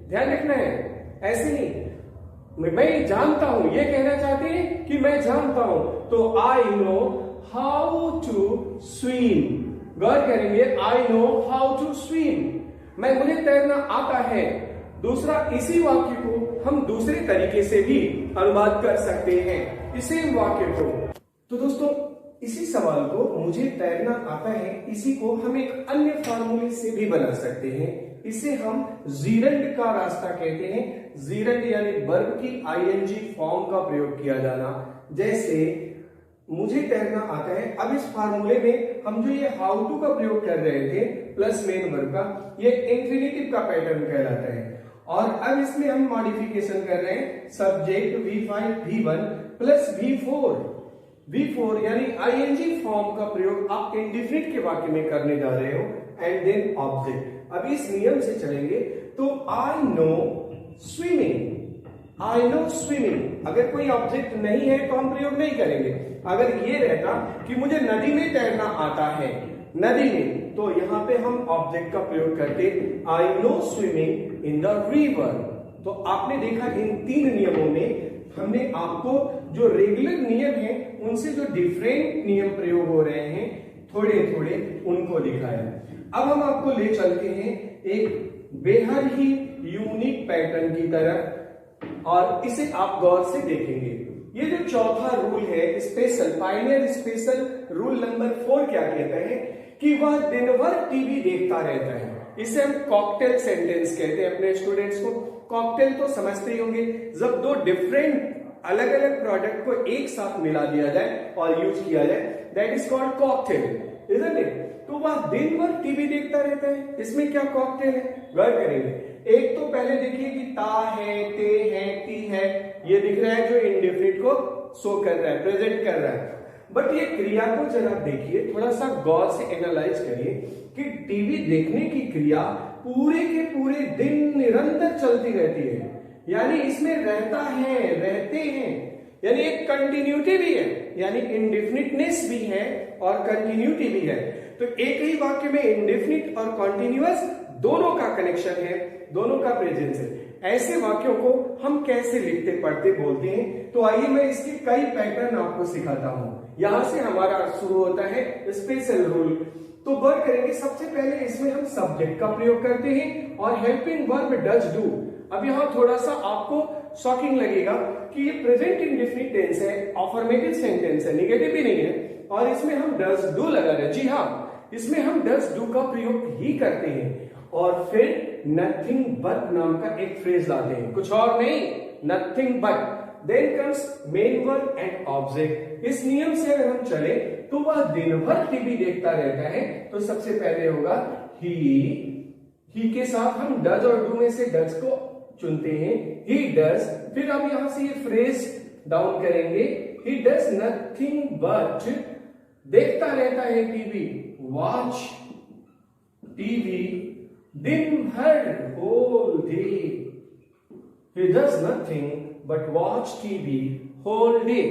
ध्यान रखना है, ऐसे नहीं, मैं जानता हूं, ये कहना चाहते हैं कि मैं जानता हूं, तो I know how to swim. गौर करेंगे, I know how to swim, मुझे तैरना आता है। दूसरा, इसी वाक्य को हम दूसरे तरीके से भी अनुवाद कर सकते हैं, इसी वाक्य को। तो दोस्तों, इसी सवाल को मुझे तैरना आता है, इसी को हम एक अन्य फार्मूले से भी बना सकते हैं। इसे हम जीरंड का रास्ता कहते हैं। जीरंड यानी वर्ब की ING फॉर्म का प्रयोग किया जाना। जैसे मुझे तैरना आता है, अब इस फार्मूले में हम जो ये हाउ टू का प्रयोग कर रहे थे प्लस मेन वर्ब का, ये इंफिनिटिव का पैटर्न कहलाता है। और अब इसमें हम मॉडिफिकेशन कर रहे हैं, subject V5 V1 plus V4 यानी ING फॉर्म का प्रयोग आप इंडेफिनिट के वाक्य में करने जा रहे हो, एंड देन ऑब्जेक्ट। अब इस नियम से चलेंगे तो I know swimming, I know swimming. अगर कोई ऑब्जेक्ट नहीं है तो हम प्रयोग नहीं करेंगे। अगर ये रहता कि मुझे नदी में तैरना आता है, नदी में, तो यहां पे हम ऑब्जेक्ट का प्रयोग करते I know swimming in the river. तो आपने देखा इन 3 नियमों में हमने आपको जो रेगुलर नियम है उनसे जो डिफरेंट नियम प्रयोग हो रहे हैं थोड़े थोड़े उनको दिखाया। अब हम आपको ले चलते हैं एक बेहद ही यूनिक पैटर्न की तरफ, और इसे आप गौर से देखेंगे। ये जो चौथा रूल है special, Pioneer special rule number 4 क्या कहता है कि वह दिन भर टीवी देखता रहता है। इसे हम कॉकटेल सेंटेंस कहते हैं। अपने स्टूडेंट्स को कॉकटेल तो समझते ही होंगे, जब दो डिफरेंट अलग अलग प्रोडक्ट को एक साथ मिला दिया जाए और यूज किया जाए, that is called cocktail, isn't it? तो वह दिन भर टीवी देखता रहता है, इसमें क्या कॉकटेल है? गौर करेंगे, एक तो पहले देखिए कि ता है, ते है, ती है, ये दिख रहा है जो इंडेफिनिट को शो कर रहा है, प्रेजेंट कर रहा है। बट ये क्रिया को जरा देखिए, थोड़ा सा गौर से एनालाइज करिए कि टीवी देखने की क्रिया पूरे के पूरे दिन निरंतर चलती रहती है, यानी इसमें रहता है, रहते हैं, यानी एक कंटिन्यूटी भी है, यानी इंडेफिनिटनेस भी है और कंटिन्यूटी भी है। तो एक ही वाक्य में इंडेफिनिट और कॉन्टिन्यूअस दोनों का कनेक्शन है, दोनों का प्रेजेंस है। ऐसे वाक्यों को हम कैसे लिखते, पढ़ते, बोलते हैं? तो आइए मैं इसके कई पैटर्न आपको सिखाता हूं। यहां से हमारा शुरू होता है स्पेशल रूल। तो गौर करेंगे, सबसे पहले इसमें हम सब्जेक्ट का प्रयोग करते हैं और हेल्पिंग वर्ब डज डू। अब यहां थोड़ा सा आपको शॉकिंग लगेगा कि ये प्रेजेंट इंडेफिनिट टेंस है, अफर्मेटिव सेंटेंस है, नेगेटिव भी नहीं है, और इसमें हम डज डू लगा रहे हैं। जी हाँ, इसमें हम डज डू का प्रयोग ही करते हैं और फिर नथिंग बट नाम का एक फ्रेज लाते हैं, कुछ और नहीं, nothing but. Then comes main verb and object. इस नियम से अगर हम चले तो वह दिन भर टीवी देखता रहता है, तो सबसे पहले होगा ही के साथ हम डज और डू में से डज को चुनते हैं, ही डज। फिर हम यहां से ये फ्रेज डाउन करेंगे, ही डज नथिंग बट, देखता रहता है टीवी, वॉच टीवी दिन भर, whole day. He does nothing but watch TV whole day.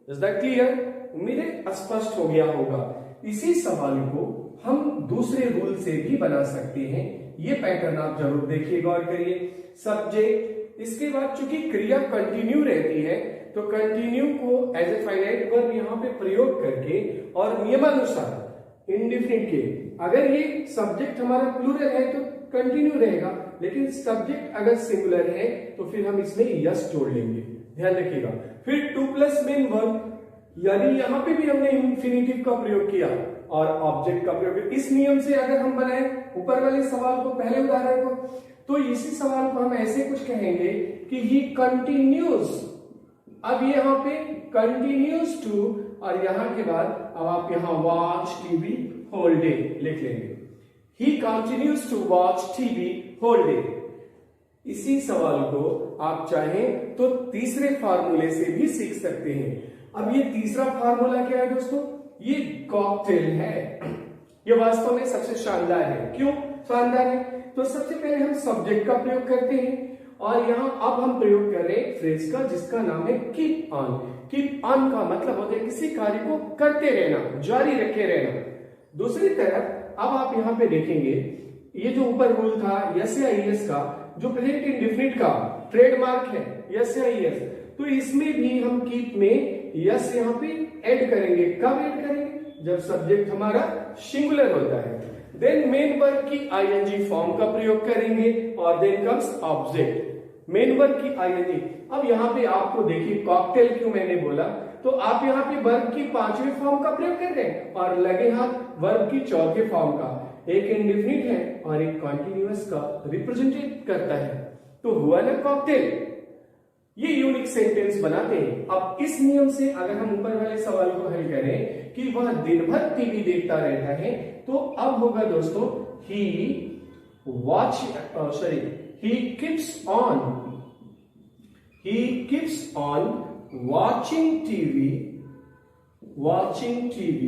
Is that clear? उम्मीद है स्पष्ट हो गया होगा। इसी सवाल को हम दूसरे रूल से भी बना सकते हैं, ये पैटर्न आप जरूर देखिए, गौर करिए। सब्जेक्ट, इसके बाद चूंकि क्रिया कंटिन्यू रहती है तो कंटिन्यू को एज ए फाइनाइट वर्ब यहां पे प्रयोग करके और नियमानुसार इंडेफिनिट के, अगर ये सब्जेक्ट हमारा प्लूरल है तो कंटिन्यू रहेगा, लेकिन सब्जेक्ट अगर सिंगुलर है तो फिर हम इसमें यस जोड़ लेंगे, ध्यान रखिएगा। फिर टू प्लस मेन वर्ब, यानी यहां पे भी हमने इंफिनिटिव का प्रयोग किया और ऑब्जेक्ट का प्रयोग। इस नियम से अगर हम बनाए ऊपर वाले सवाल को, पहले उदाहरण को, तो इसी सवाल को हम ऐसे कुछ कहेंगे कि ही कंटिन्यूज, अब यहां पे कंटिन्यूज टू और यहां के बाद अब आप यहां वॉच टीवी होल डे लिख लेंगे, he continues to watch TV whole day. इसी सवाल को आप चाहें तो तीसरे फार्मूले से भी सीख सकते हैं। अब ये तीसरा फार्मूला क्या है दोस्तों? ये कॉकटेल है। ये वास्तव में सबसे शानदार है। क्यों शानदार है? तो सबसे पहले हम सब्जेक्ट का प्रयोग करते हैं और यहां अब हम प्रयोग कर रहे हैं फ्रेज का जिसका नाम है कीप ऑन। कीप ऑन का मतलब होता है किसी कार्य को करते रहना, जारी रखे रहना। दूसरी तरफ अब आप यहां पे देखेंगे, ये जो ऊपर रूल था यस या ईएस का, जो प्रेजेंट इंडेफिनिट का ट्रेडमार्क है यस या ईएस, तो इसमें भी हम कीप में यस यहां पे ऐड करेंगे। कब ऐड करेंगे? जब सब्जेक्ट हमारा सिंगुलर होता है। देन मेन वर्ब की आईएनजी फॉर्म का प्रयोग करेंगे और then comes object. Main verb की आईएनजी, अब यहां पे आपको देखिए कॉकटेल क्यों मैंने बोला, तो आप यहां पे वर्ब की 5वें फॉर्म का प्रयोग कर रहे हैं और लगे हाथ वर्ब की 4थे फॉर्म का, एक इंडेफिनिट है और एक कॉन्टिन्यूअस का रिप्रेजेंटेट करता है, तो हुआ ना कॉकटेल। ये यूनिक सेंटेंस बनाते हैं। अब इस नियम से अगर हम ऊपर वाले सवाल को हल करें कि वह दिन भर टीवी देखता रहता है, तो अब होगा दोस्तों ही keeps on watching TV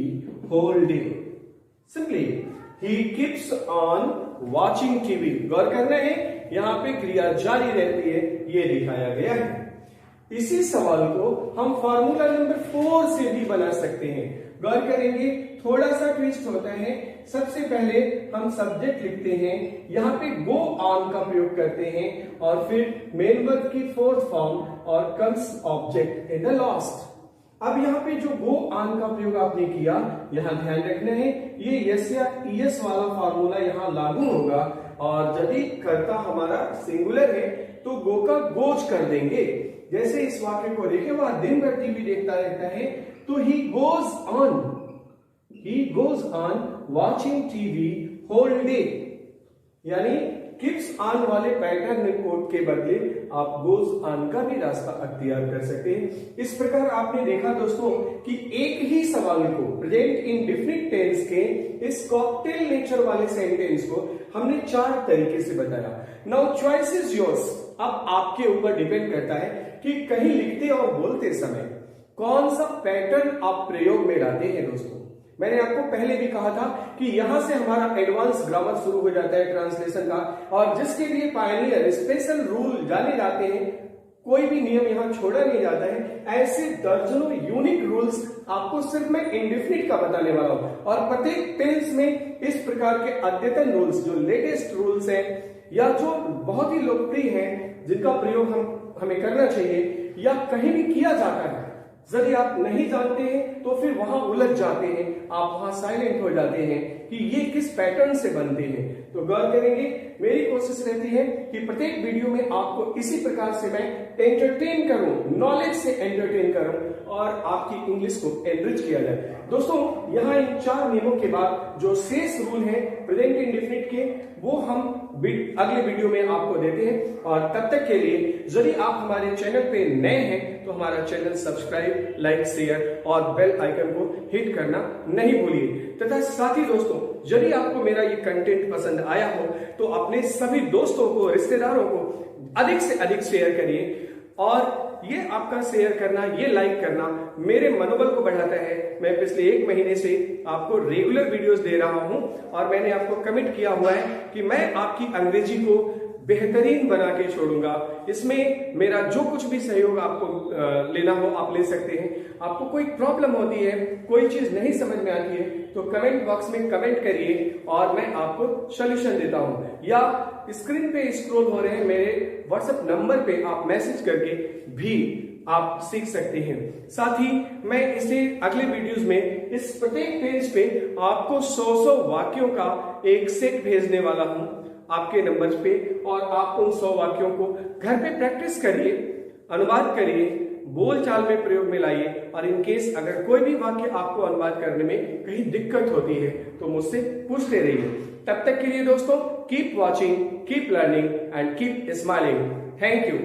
whole day. Simply he keeps on watching TV। गौर करना है यहां पे क्रिया जारी रहती है, ये दिखाया गया है। इसी सवाल को हम फॉर्मूला नंबर 4 से भी बना सकते हैं। गौर करेंगे, थोड़ा सा ट्विस्ट होता है। सबसे पहले हम सब्जेक्ट लिखते हैं, यहाँ पे गो ऑन का प्रयोग करते हैं और फिर मेन वर्ब की 4th फॉर्म और comes object in the last. अब यहाँ पे जो गो ऑन का प्रयोग आपने किया, यहाँ ध्यान रखना है ये यस या ईएस वाला फॉर्मूला यहाँ लागू होगा और यदि कर्ता हमारा सिंगुलर है तो गो का गोज कर देंगे। जैसे इस वाक्य को देखें, वह दिन भर टीवी देखता रहता है, तो he goes on watching TV whole day, यानी कीप्स ऑन वाले पैटर्न कोड के बदले आप गोज ऑन का भी रास्ता अख्तियार कर सकते हैं। इस प्रकार आपने देखा दोस्तों कि एक ही सवाल को प्रेजेंट इंडेफिनिट टेंस के इस कॉकटेल नेचर वाले सेंटेंस को हमने 4 तरीके से बताया। Now choice is yours. अब आपके ऊपर डिपेंड करता है कि कहीं लिखते और बोलते समय कौन सा पैटर्न आप प्रयोग में लाते हैं। दोस्तों मैंने आपको पहले भी कहा था कि यहां से हमारा एडवांस ग्रामर शुरू हो जाता है ट्रांसलेशन का, और जिसके लिए पायनियर स्पेशल रूल जाने जाते हैं, कोई भी नियम यहां छोड़ा नहीं जाता है। ऐसे दर्जनों यूनिक रूल्स आपको सिर्फ मैं इंडेफिनिट का बताने वाला हूं, और प्रत्येक टेंस में इस प्रकार के अद्यतन रूल्स, जो लेटेस्ट रूल्स हैं या जो बहुत ही लोकप्रिय हैं, जिनका प्रयोग हमें करना चाहिए या कहीं भी किया जाता है, यदि आप नहीं जानते हैं तो फिर वहां उलझ जाते हैं, आप वहां साइलेंट हो जाते हैं कि ये किस पैटर्न से बनते हैं। तो गौर करेंगे। मेरी कोशिश रहती है कि प्रत्येक वीडियो में आपको इसी प्रकार से मैं एंटरटेन करूं, नॉलेज से एंटरटेन करूं और आपकी इंग्लिश को एनरिच किया जाए। दोस्तों, यहाँ इन 4 नियमों के बाद जो शेष रूल है प्रेजेंट इंडेफिनिट के, वो हम अगले वीडियो में आपको देते हैं। और तब तक के लिए यदि आप हमारे चैनल पे नए हैं तो हमारा चैनल सब्सक्राइब, लाइक, शेयर और बेल आइकन को हिट करना नहीं भूलिए। तथा साथ ही दोस्तों, यदि आपको मेरा ये कंटेंट पसंद आया हो तो अपने सभी दोस्तों को, रिश्तेदारों को अधिक से अधिक शेयर करिए। और ये आपका शेयर करना, ये लाइक करना मेरे मनोबल को बढ़ाता है। मैं पिछले 1 महीने से आपको रेगुलर वीडियोस दे रहा हूं और मैंने आपको कमिट किया हुआ है कि मैं आपकी अंग्रेजी को बेहतरीन बना के छोड़ूंगा। इसमें मेरा जो कुछ भी सहयोग आपको लेना हो आप ले सकते हैं। आपको कोई प्रॉब्लम होती है, कोई चीज नहीं समझ में आती है तो कमेंट बॉक्स में कमेंट करिए और मैं आपको सॉल्यूशन देता हूं। या स्क्रीन पे स्क्रॉल हो रहे हैं मेरे व्हाट्सएप नंबर पे आप मैसेज करके भी आप सीख सकते हैं। साथ ही मैं इसे अगले वीडियोस में इस प्रत्येक पेज पे आपको 100 वाक्यों का एक सेट भेजने वाला हूं आपके नंबर पे, और आप उन 100 वाक्यों को घर पे प्रैक्टिस करिए, अनुवाद करिए, बोलचाल में प्रयोग में लाइए। और इन केस अगर कोई भी वाक्य आपको अनुवाद करने में कहीं दिक्कत होती है तो मुझसे पूछते रहिए। तब तक के लिए दोस्तों, keep watching, keep learning and keep smiling. Thank you.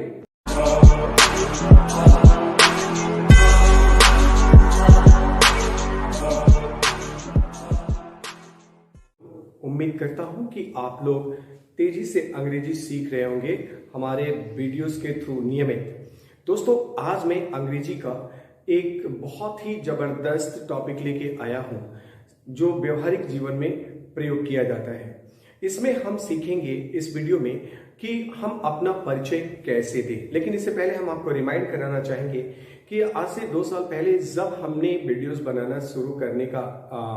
उम्मीद करता हूं कि आप लोग तेजी से अंग्रेजी सीख रहे होंगे हमारे वीडियोस के थ्रू नियमित। दोस्तों, आज मैं अंग्रेजी का एक बहुत ही जबरदस्त टॉपिक लेके आया हूं जो व्यवहारिक जीवन में प्रयोग किया जाता है। इसमें हम सीखेंगे इस वीडियो में कि हम अपना परिचय कैसे दें। लेकिन इससे पहले हम आपको रिमाइंड कराना चाहेंगे कि आज से 2 साल पहले जब हमने वीडियोस बनाना शुरू करने का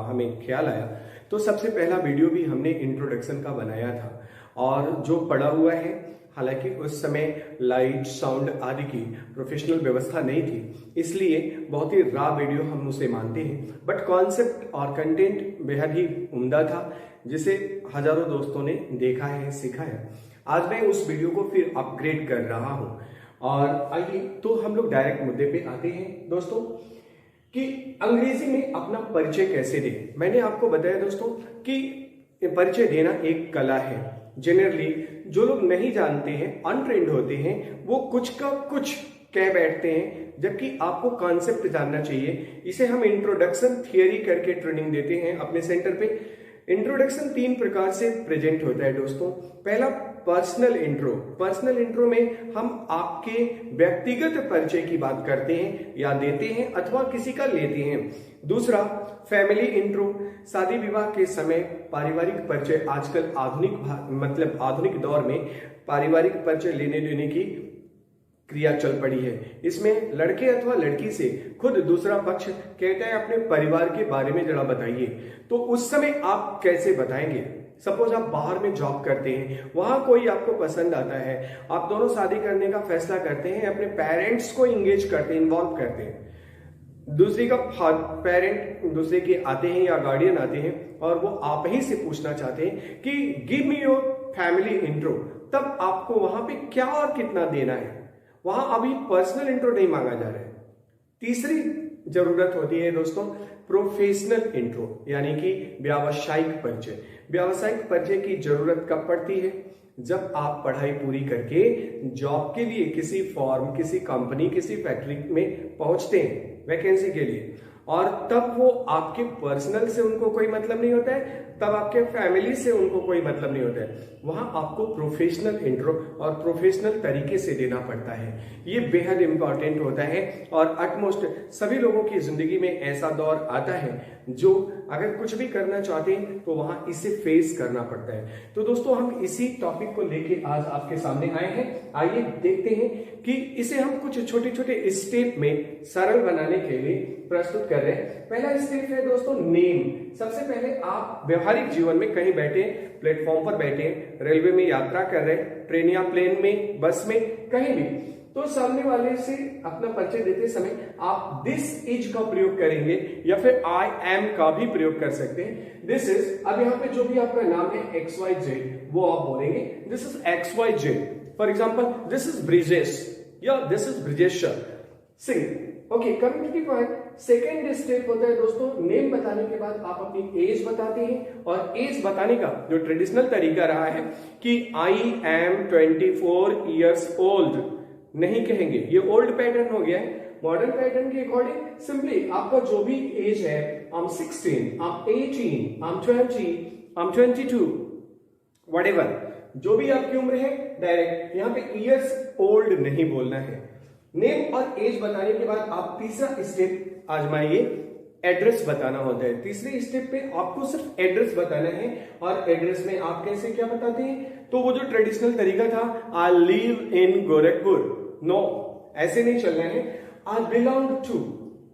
हमें ख्याल आया तो सबसे पहला वीडियो भी हमने इंट्रोडक्शन का बनाया था, और जो पड़ा हुआ है, हालांकि उस समय लाइट, साउंड आदि की प्रोफेशनल व्यवस्था नहीं थी, इसलिए बहुत ही रॉ वीडियो हम उसे मानते हैं। बट कॉन्सेप्ट और कंटेंट बेहद ही उम्दा था जिसे हजारों दोस्तों ने देखा है, सीखा है। आज मैं उस वीडियो को फिर अपग्रेड कर रहा हूं। और आइए तो हम लोग डायरेक्ट मुद्दे पे आते हैं दोस्तों कि अंग्रेजी में अपना परिचय कैसे दें। मैंने आपको बताया दोस्तों कि परिचय देना एक कला है। जनरली जो लोग नहीं जानते हैं, अनट्रेंड होते हैं, वो कुछ का कुछ कह बैठते हैं, जबकि आपको कॉन्सेप्ट जानना चाहिए। इसे हम इंट्रोडक्शन थियरी करके ट्रेनिंग देते हैं अपने सेंटर पे। इंट्रोडक्शन 3 प्रकार से प्रेजेंट होता है दोस्तों। पहला, पर्सनल इंट्रो। पर्सनल इंट्रो में हम आपके व्यक्तिगत परिचय की बात करते हैं या देते हैं अथवा किसी का लेते हैं। दूसरा, फैमिली इंट्रो। शादी विवाह के समय पारिवारिक परिचय, आजकल आधुनिक दौर में पारिवारिक परिचय लेने देने की क्रिया चल पड़ी है। इसमें लड़के अथवा लड़की से खुद दूसरा पक्ष कहता है अपने परिवार के बारे में जरा बताइए, तो उस समय आप कैसे बताएंगे। सपोज आप बाहर में जॉब करते हैं, वहां कोई आपको पसंद आता है, आप दोनों शादी करने का फैसला करते हैं, अपने पेरेंट्स को इंगेज करते हैं, इन्वॉल्व करते हैं। दूसरी का पेरेंट दूसरे के आते हैं या गार्डियन आते हैं और वो आप ही से पूछना चाहते हैं कि give me your family intro. तब आपको वहां पे क्या और कितना देना है, वहां अभी पर्सनल इंट्रो नहीं मांगा जा रहा है। तीसरी जरूरत होती है दोस्तों प्रोफेशनल इंट्रो, यानी कि व्यावसायिक परिचय। व्यावसायिक परिचय की जरूरत कब पड़ती है? जब आप पढ़ाई पूरी करके जॉब के लिए किसी फॉर्म, किसी कंपनी, किसी फैक्ट्री में पहुंचते हैं वैकेंसी के लिए, और तब वो आपके पर्सनल से उनको कोई मतलब नहीं होता है, तब आपके फैमिली से उनको कोई मतलब नहीं होता है। वहां आपको प्रोफेशनल इंट्रो और प्रोफेशनल तरीके से देना पड़ता है। ये बेहद इंपॉर्टेंट होता है और अटमोस्ट सभी लोगों की जिंदगी में ऐसा दौर आता है जो अगर कुछ भी करना चाहते हैं तो वहां इसे फेस करना पड़ता है। तो दोस्तों, हम इसी टॉपिक को लेके आज आपके सामने आए हैं। आइए देखते हैं कि इसे हम कुछ छोटे छोटे स्टेप में सरल बनाने के लिए प्रस्तुत कर रहे हैं। पहला स्टेप है दोस्तों नेम। सबसे पहले आप व्यवहारिक जीवन में कहीं बैठे, प्लेटफॉर्म पर बैठे, रेलवे में यात्रा कर रहे, ट्रेन या प्लेन में, बस में, कहीं भी, तो सामने वाले से अपना परिचय देते समय आप दिस इज का प्रयोग करेंगे या फिर आई एम का भी प्रयोग कर सकते हैं। दिस इज, अब यहाँ पे जो भी आपका नाम है XYZ वो आप बोलेंगे this is XYZ। For example this is Brijesh या this is Brijesh Singh. Okay, coming to the point, second step होता है दोस्तों, नेम बताने के बाद आप अपनी एज बताते हैं। और एज बताने का जो ट्रेडिशनल तरीका रहा है कि आई एम 24 ईयर्स ओल्ड नहीं कहेंगे, ये ओल्ड पैटर्न हो गया है। मॉडर्न पैटर्न के अकॉर्डिंग सिंपली आपका जो भी एज है, I'm 16, I'm 18, I'm 20, I'm 22, whatever, जो भी आपकी उम्र है डायरेक्ट यहाँ पे ईयर्स ओल्ड नहीं बोलना है। नेम और एज बताने के बाद आप तीसरा स्टेप आजमाइए, एड्रेस बताना होता है। तीसरे स्टेप पे आपको सिर्फ एड्रेस बताना है। और एड्रेस में आप कैसे क्या बताते हैं, तो वो जो ट्रेडिशनल तरीका था, I live in Gorakhpur, no ऐसे नहीं चलना है। आई बिलोंग टू,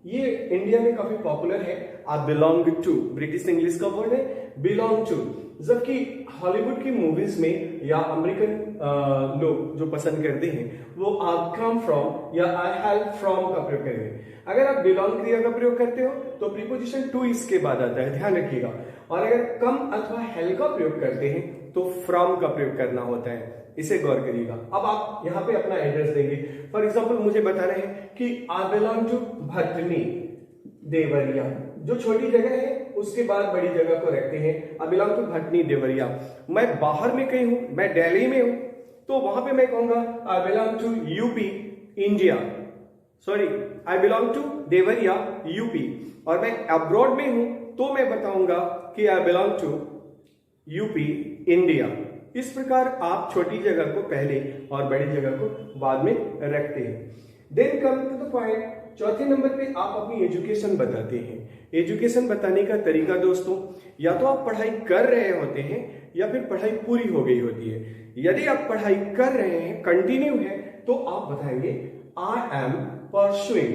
ये इंडिया में काफी पॉपुलर है, I belong to, British English का वर्ड है बिलोंग टू। जबकि हॉलीवुड की मूवीज में या अमेरिकन लोग जो पसंद करते हैं वो आई कम फ्रॉम या आई हैव फ्रॉम का प्रयोग करेंगे। अगर आप बिलोंग क्रिया का प्रयोग करते हो तो प्रीपोजिशन टू इसके बाद आता है, ध्यान रखिएगा। और अगर कम अथवा हेल का प्रयोग करते हैं तो फ्रॉम का प्रयोग करना होता है, इसे गौर करिएगा। अब आप यहाँ पे अपना एड्रेस देंगे। फॉर एग्जाम्पल मुझे बताना है कि I belong to Bhatni Deoria, जो छोटी जगह है उसके बाद बड़ी जगह को रखते हैं। I belong to Bhatni Deoria. मैं बाहर में कहीं हूं, मैं दिल्ली में हूं, तो वहां पे मैं कहूंगा I belong to UP India, sorry I belong to Deoria UP. और मैं अब्रॉड में हूं तो मैं बताऊंगा कि I belong to UP India. इस प्रकार आप छोटी जगह को पहले और बड़ी जगह को बाद में रखते हैं। Then come to the point, चौथे नंबर पे आप अपनी एजुकेशन बताते हैं। एजुकेशन बताने का तरीका दोस्तों, या तो आप पढ़ाई कर रहे होते हैं या फिर पढ़ाई पूरी हो गई होती है। यदि आप पढ़ाई कर रहे हैं, कंटिन्यू है, तो आप बताएंगे आई एम परसुइंग।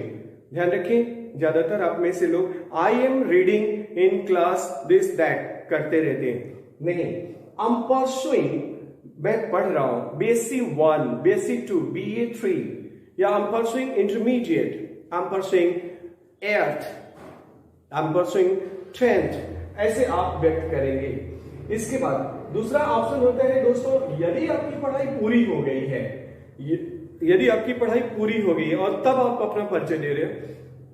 ध्यान रखें, ज्यादातर आप में से लोग I am reading in class this that करते रहते हैं, नहीं, आई एम परसुइंग, मैं पढ़ रहा हूं BSc 1, BSc 2, BA 3, या I am pursuing intermediate, I am pursuing 8th, I am pursuing 10th, ऐसे आप व्यक्त करेंगे। इसके बाद दूसरा ऑप्शन होता है दोस्तों, यदि आपकी पढ़ाई पूरी हो गई है, यदि आपकी पढ़ाई पूरी हो गई है और तब आप अपना परिचय दे रहे हैं,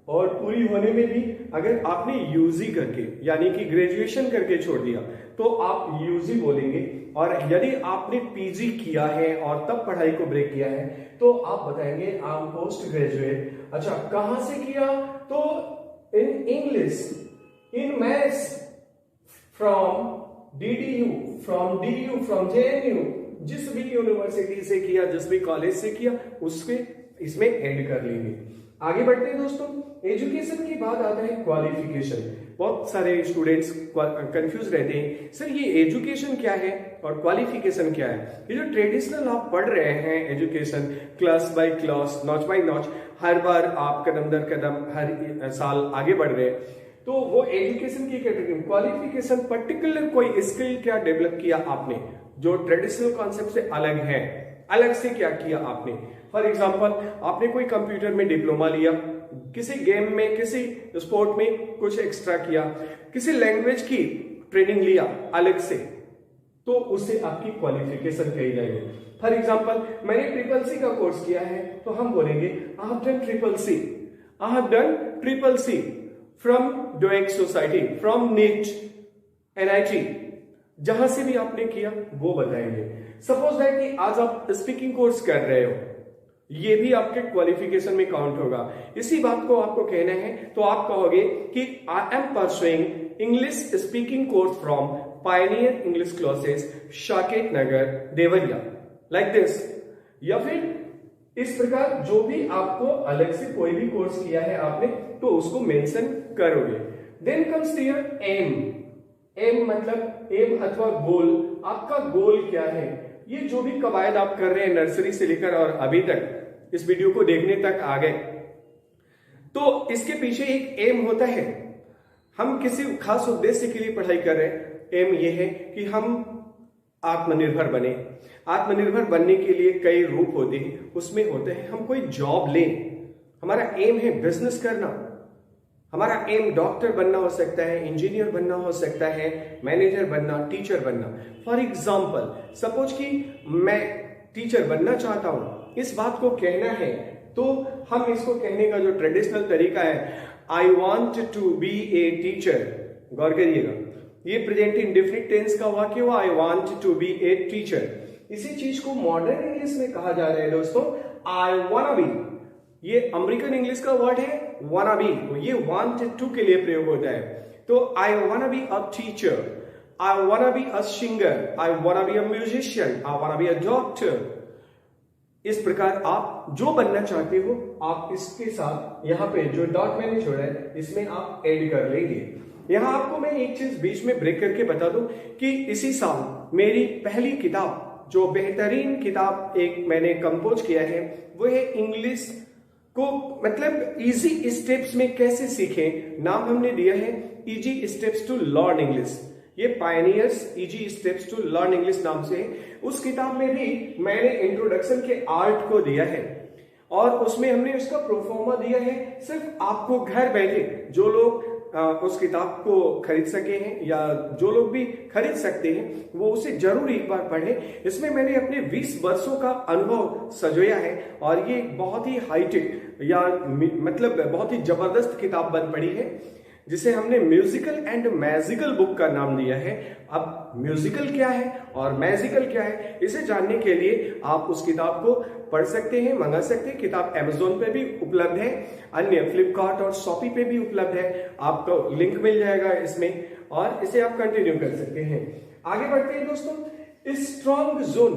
और पूरी होने में भी अगर आपने यूजी करके यानी कि ग्रेजुएशन करके छोड़ दिया तो आप यूजी बोलेंगे। और यदि आपने पीजी किया है और तब पढ़ाई को ब्रेक किया है तो आप बताएंगे आई एम पोस्ट ग्रेजुएट। अच्छा, कहां से किया, तो in English, in maths, from DDU, from DU, from JNU, जिस भी यूनिवर्सिटी से किया, जिस भी कॉलेज से किया, उसके इसमें एड कर लेंगे। आगे बढ़ते हैं दोस्तों, एजुकेशन के बाद आता है क्वालिफिकेशन। बहुत सारे स्टूडेंट्स कंफ्यूज रहते हैं, सर ये एजुकेशन क्या है और क्वालिफिकेशन क्या है। ये जो ट्रेडिशनल आप पढ़ रहे हैं education, class by class, notch by notch, हर बार आप कदम दर कदम हर साल आगे बढ़ रहे हैं, तो वो एजुकेशन की कैटेगरी। क्वालिफिकेशन पर्टिकुलर कोई स्किल क्या डेवलप किया आपने जो ट्रेडिशनल कॉन्सेप्ट से अलग है, अलग से क्या किया आपने। फॉर एग्जाम्पल, आपने कोई कंप्यूटर में डिप्लोमा लिया, किसी गेम में, किसी स्पोर्ट में कुछ एक्स्ट्रा किया, किसी लैंग्वेज की ट्रेनिंग लिया अलग से, तो उससे आपकी क्वालिफिकेशन कही जाएगी। फॉर एग्जाम्पल, मैंने CCC का कोर्स किया है तो हम बोलेंगे I have done CCC, I have done CCC from DOEACC society, from NIT, NIT, जहां से भी आपने किया वो बताएंगे। सपोज दैट कि आज आप स्पीकिंग कोर्स कर रहे हो, ये भी आपके क्वालिफिकेशन में काउंट होगा। इसी बात को आपको कहना है तो आप कहोगे कि I am pursuing English speaking course from Pioneer English classes, Saket Nagar, Deoria, like this. या फिर इस प्रकार जो भी आपको अलग से कोई भी कोर्स किया है आपने तो उसको मेंशन करोगे। Then comes here M. M मतलब एम अथवा गोल, आपका गोल क्या है। ये जो भी कवायद आप कर रहे हैं नर्सरी से लेकर और अभी तक इस वीडियो को देखने तक आ गए, तो इसके पीछे एक एम होता है। हम किसी खास उद्देश्य के लिए पढ़ाई कर रहे हैं। एम ये है कि हम आत्मनिर्भर बने, आत्मनिर्भर बनने के लिए कई रूप होते हैं। उसमें होते हैं हम कोई जॉब लें, हमारा एम है बिजनेस करना, हमारा एम डॉक्टर बनना हो सकता है, इंजीनियर बनना हो सकता है, मैनेजर बनना, टीचर बनना। फॉर एग्जाम्पल सपोज कि मैं टीचर बनना चाहता हूं, इस बात को कहना है तो हम इसको कहने का जो ट्रेडिशनल तरीका है, I want to be a teacher. गौर करिएगा, ये प्रेजेंट इंडेफिनिट टेंस का वाक्य हुआ, I want to be a teacher. इसी चीज को मॉडर्न इंग्लिश में कहा जा रहा है दोस्तों, आई वांना बी। ये अमेरिकन इंग्लिश का वर्ड है वांना बी, तो ये वांट टू के लिए प्रयोग होता है। तो I wanna be a teacher, I wanna be a singer, I wanna be a musician, I wanna be a doctor. इस प्रकार आप जो बनना चाहते हो, आप इसके साथ यहाँ पे जो डॉट मैंने छोड़ा है इसमें आप ऐड कर लेंगे। यहाँ आपको मैं एक चीज बीच में ब्रेक करके बता दूं कि इसी साल मेरी पहली किताब, जो बेहतरीन किताब एक मैंने कंपोज किया है, वो है इंग्लिश को मतलब इजी स्टेप्स में कैसे सीखें। नाम हमने दिया है easy steps to learn English. ये pioneers easy steps to learn English नाम से है। उस किताब में भी मैंने इंट्रोडक्शन के आर्ट को दिया है और उसमें हमने उसका प्रोफार्मा दिया है। सिर्फ आपको घर बैठे जो लोग उस किताब को खरीद सके हैं या जो लोग भी खरीद सकते हैं वो उसे जरूर एक बार पढ़ें। इसमें मैंने अपने 20 वर्षों का अनुभव सजोया है और ये बहुत ही हाईटेक या मतलब बहुत ही जबरदस्त किताब बन पड़ी है, जिसे हमने म्यूजिकल एंड मैजिकल बुक का नाम दिया है। अब म्यूजिकल क्या है और मैजिकल क्या है, इसे जानने के लिए आप उस किताब को पढ़ सकते हैं, मंगा सकते हैं। किताब अमेज़न पे भी उपलब्ध है, अन्य फ्लिपकार्ट और शॉपी पे भी उपलब्ध है, आपको लिंक मिल जाएगा इसमें और इसे आप कंटिन्यू कर सकते हैं। आगे बढ़ते हैं दोस्तों। स्ट्रॉन्ग जोन,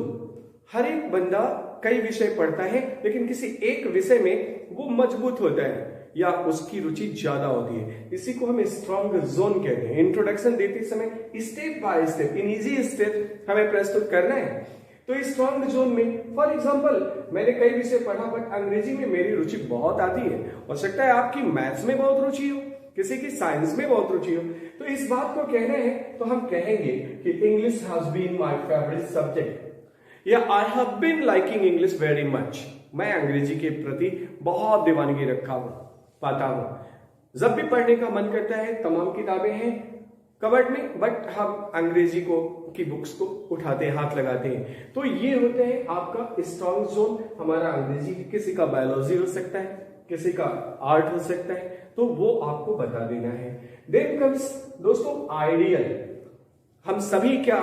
हर एक बंदा कई विषय पढ़ता है लेकिन किसी एक विषय में वो मजबूत होता है या उसकी रुचि ज्यादा होती है, इसी को हम स्ट्रॉन्ग जोन कहते हैं। इंट्रोडक्शन देते समय step by step in easy step हमें प्रस्तुत करना है। तो इस स्ट्रॉन्ग जोन में फॉर एग्जांपल मैंने कई विषय पढ़ा बट अंग्रेजी में मेरी रुचि बहुत आती है। हो सकता है आपकी मैथ्स में बहुत रुचि हो, किसी की साइंस में बहुत रुचि हो। तो इस बात को कहना है तो हम कहेंगे कि English has been my favourite subject या I have been liking English very much. मैं अंग्रेजी के प्रति बहुत दीवानगी रखा हूं, पाता हूं। जब भी पढ़ने का मन करता है, तमाम किताबें हैं कबर्ड में, बट हम अंग्रेजी को की बुक्स को उठाते हैं, हाथ लगाते हैं। तो ये होते हैं आपका स्ट्रॉन्ग जोन। हमारा अंग्रेजी, किसी का बायोलॉजी हो सकता है, किसी का आर्ट हो सकता है, तो वो आपको बता देना है। देन कम्स दोस्तों आइडियल। हम सभी क्या,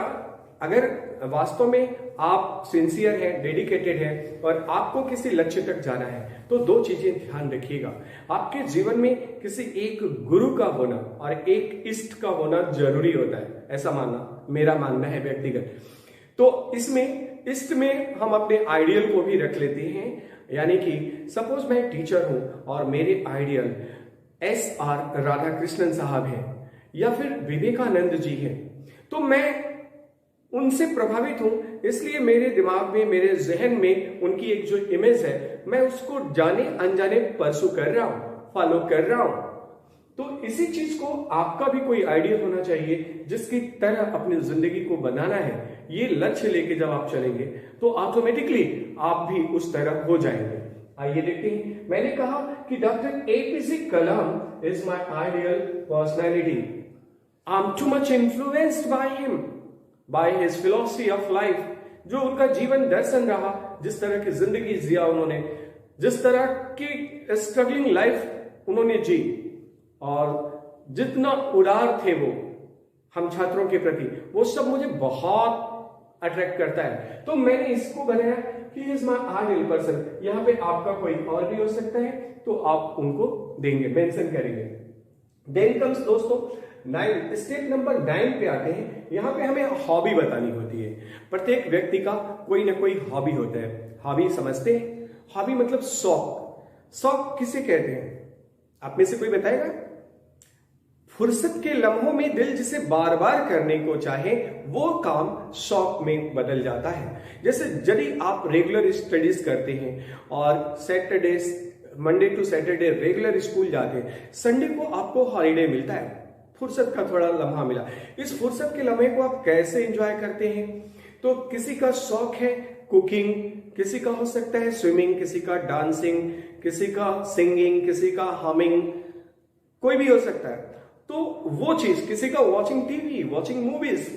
अगर वास्तव में आप सिंसियर हैं, डेडिकेटेड हैं और आपको किसी लक्ष्य तक जाना है तो दो चीजें ध्यान रखिएगा। आपके जीवन में किसी एक गुरु का होना और एक इष्ट का होना जरूरी होता है, ऐसा मानना मेरा मानना है व्यक्तिगत। तो इसमें इष्ट में हम अपने आइडियल को भी रख लेते हैं, यानी कि सपोज मैं टीचर हूं और मेरे आइडियल SR राधाकृष्णन साहब हैं या फिर विवेकानंद जी हैं, तो मैं उनसे प्रभावित हूं, इसलिए मेरे दिमाग में, मेरे जहन में उनकी एक जो इमेज है, मैं उसको जाने अनजाने परसू कर रहा हूं, फॉलो कर रहा हूं। तो इसी चीज को आपका भी कोई आइडिया होना चाहिए जिसकी तरह अपनी जिंदगी को बनाना है। ये लक्ष्य लेके जब आप चलेंगे तो ऑटोमेटिकली आप भी उस तरह हो जाएंगे। आइए देखते हैं। मैंने कहा कि doctor APJ Kalam is my ideal personality. I am too much influenced by him, by his philosophy of life. जो उनका जीवन दर्शन रहा, जिस तरह की जिंदगी जिया उन्होंने, जिस तरह की स्ट्रगलिंग लाइफ उन्होंने जी और जितना उदार थे वो हम छात्रों के प्रति, वो सब मुझे बहुत अट्रैक्ट करता है। तो मैंने इसको बनाया कि इज माय आइडियल पर्सन। यहाँ पे आपका कोई और भी हो सकता है तो आप उनको देंगे, मेंशन करेंगे। देन कम्स दोस्तों 9, स्टेप नंबर 9 पे आते हैं। यहाँ पे हमें हॉबी बतानी होती है। प्रत्येक व्यक्ति का कोई ना कोई हॉबी होता है। हॉबी समझते हैं? हॉबी मतलब शौक। शौक किसे कहते हैं? आप में से कोई बताएगा? फुर्सत के लम्हों में दिल जिसे बार बार करने को चाहे वो काम शौक में बदल जाता है। जैसे यदि आप रेगुलर स्टडीज करते हैं और Saturday, Monday to Saturday regular school जाते हैं, संडे को आपको हॉलीडे मिलता है, फुर्सत का थोड़ा लम्हा मिला। इस फुर्सत के लम्हे को आप कैसे एंजॉय करते हैं? तो किसी का शौक है कुकिंग, किसी का हो सकता है स्विमिंग, किसी का डांसिंग, किसी का सिंगिंग, किसी का हमिंग, कोई भी हो सकता है। तो वो चीज, किसी का वॉचिंग टीवी, वॉचिंग मूवीज,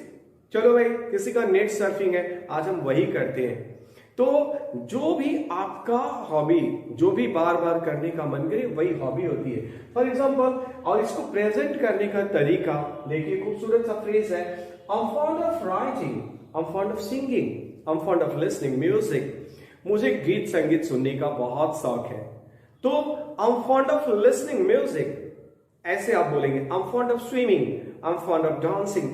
चलो भाई किसी का नेट सर्फिंग है, आज हम वही करते हैं। तो जो भी आपका हॉबी, जो भी बार बार करने का मन करे, वही हॉबी होती है। फॉर एग्जाम्पल, और इसको प्रेजेंट करने का तरीका देखिए, खूबसूरत सा फ्रेज है, I am fond of writing, I am fond of singing, I am fond of listening music. मुझे गीत संगीत सुनने का बहुत शौक है। तो I am fond of listening music, ऐसे आप बोलेंगे। I am fond of swimming, I am fond of dancing,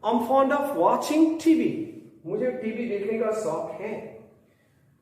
I am fond of watching TV, मुझे टीवी देखने का शौक है।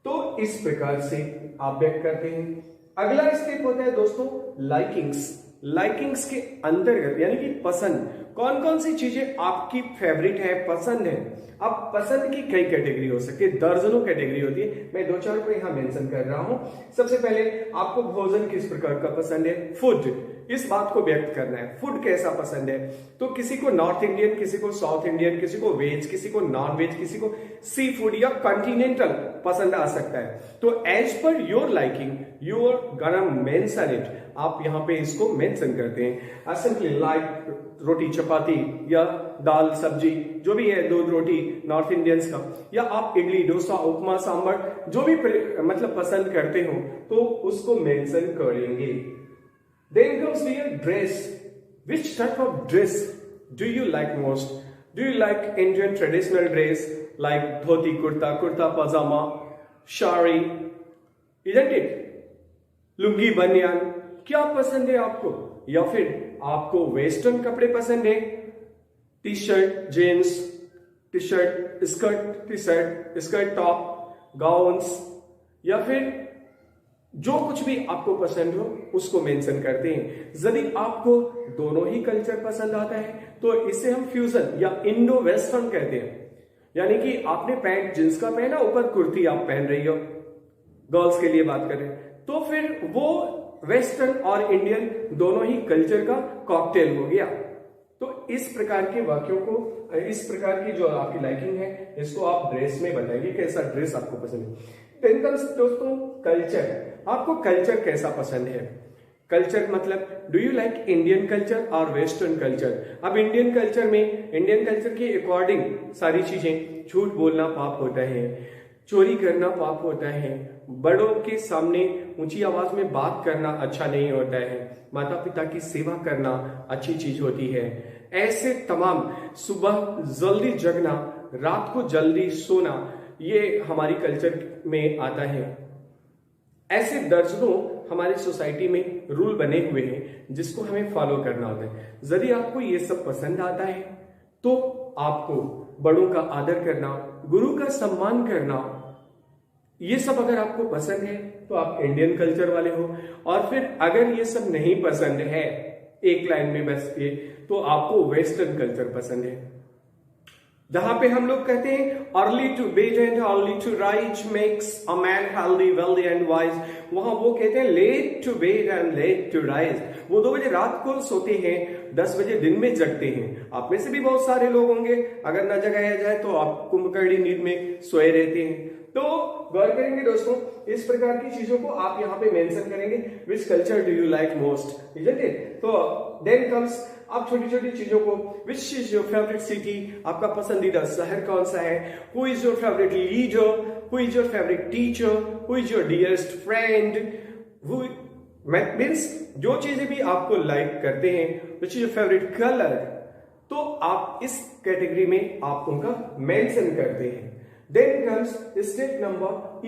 तो इस प्रकार से आप व्यक्त करते हैं। अगला स्टेप होता है दोस्तों लाइकिंग्स। लाइकिंग्स के अंतर्गत यानी कि पसंद, कौन कौन सी चीजें आपकी फेवरेट है, पसंद है। अब पसंद की कई कैटेगरी हो सकती है, दर्जनों कैटेगरी होती है, मैं दो चार को यहां मेंशन कर रहा हूं। सबसे पहले आपको भोजन किस प्रकार का पसंद है, फूड, इस बात को व्यक्त करना है, फूड कैसा पसंद है। तो किसी को नॉर्थ इंडियन, किसी को साउथ इंडियन, किसी को वेज, किसी को नॉन वेज, किसी को सी फूड या कॉन्टिनेंटल पसंद आ सकता है। तो as per your liking you are gonna mention it, आप यहां पे इसको मेंशन करते हैं। सिंपली लाइक रोटी चपाती या दाल सब्जी, जो भी है, दूध रोटी नॉर्थ इंडियंस का, या आप इडली डोसा उपमा सांभर जो भी मतलब पसंद करते हो तो उसको मेंशन करेंगे। Then comes your dress. Which type of dress do you like most? Do you like Indian traditional dress like dhoti kurta, kurta pajama, shari, isn't it? Lungi बनियान, क्या पसंद है आपको? या फिर आपको वेस्टर्न कपड़े पसंद है, T shirt jeans, T shirt skirt, T shirt skirt top, gowns, या फिर जो कुछ भी आपको पसंद हो उसको मेंशन करते हैं। यदि आपको दोनों ही कल्चर पसंद आता है तो इसे हम फ्यूजन या इंडो वेस्टर्न कहते हैं। यानी कि आपने पैंट जींस का पहना, ऊपर कुर्ती आप पहन रही हो, गर्ल्स के लिए बात करें, तो फिर वो वेस्टर्न और इंडियन दोनों ही कल्चर का कॉकटेल हो गया। तो इस प्रकार के वाक्यों को, इस प्रकार की जो आपकी लाइकिंग है, इसको आप ड्रेस में बताइए, कैसा ड्रेस आपको पसंद है। दोस्तों कल्चर, आपको कल्चर कैसा पसंद है। कल्चर मतलब do you like Indian culture और वेस्टर्न कल्चर। अब इंडियन कल्चर में, इंडियन कल्चर के अकॉर्डिंग सारी चीजें, झूठ बोलना पाप होता है, चोरी करना पाप होता है, बड़ों के सामने ऊंची आवाज में बात करना अच्छा नहीं होता है, माता पिता की सेवा करना अच्छी चीज होती है। ऐसे तमाम, सुबह जल्दी जगना, रात को जल्दी सोना, ये हमारी कल्चर में आता है। ऐसे दर्जनों हमारी सोसाइटी में रूल बने हुए हैं जिसको हमें फॉलो करना होता है। यदि आपको ये सब पसंद आता है तो आपको बड़ों का आदर करना, गुरु का सम्मान करना, ये सब अगर आपको पसंद है तो आप इंडियन कल्चर वाले हो। और फिर अगर ये सब नहीं पसंद है, एक लाइन में बस ये, तो आपको वेस्टर्न कल्चर पसंद है, जहां पे हम लोग कहते हैं early to bed and early to rise makes a man healthy wealthy and wise. वहां वो कहते हैं late to bed and late to rise. वो 2 बजे रात को सोते हैं, 10 बजे दिन में जगते हैं। आप में से भी बहुत सारे लोग होंगे, अगर न जगाया जाए तो आप कुंभकर्णी नींद में सोए रहते हैं। तो गौर करेंगे दोस्तों, इस प्रकार की चीजों को आप यहाँ पे मेंशन करेंगे, which culture do you like most, isn't it. तो देन कम्स, आप छोटी छोटी चीजों को, which is your favourite city, आपका पसंदीदा शहर कौन सा है, who is your favourite leader, who is your favourite teacher, who is your dearest friend, who means जो चीजें भी आपको लाइक करते हैं, which is your favourite colour, तो आप इस कैटेगरी में आप उनका मेंशन करते हैं। देन कम्स स्टेप नंबर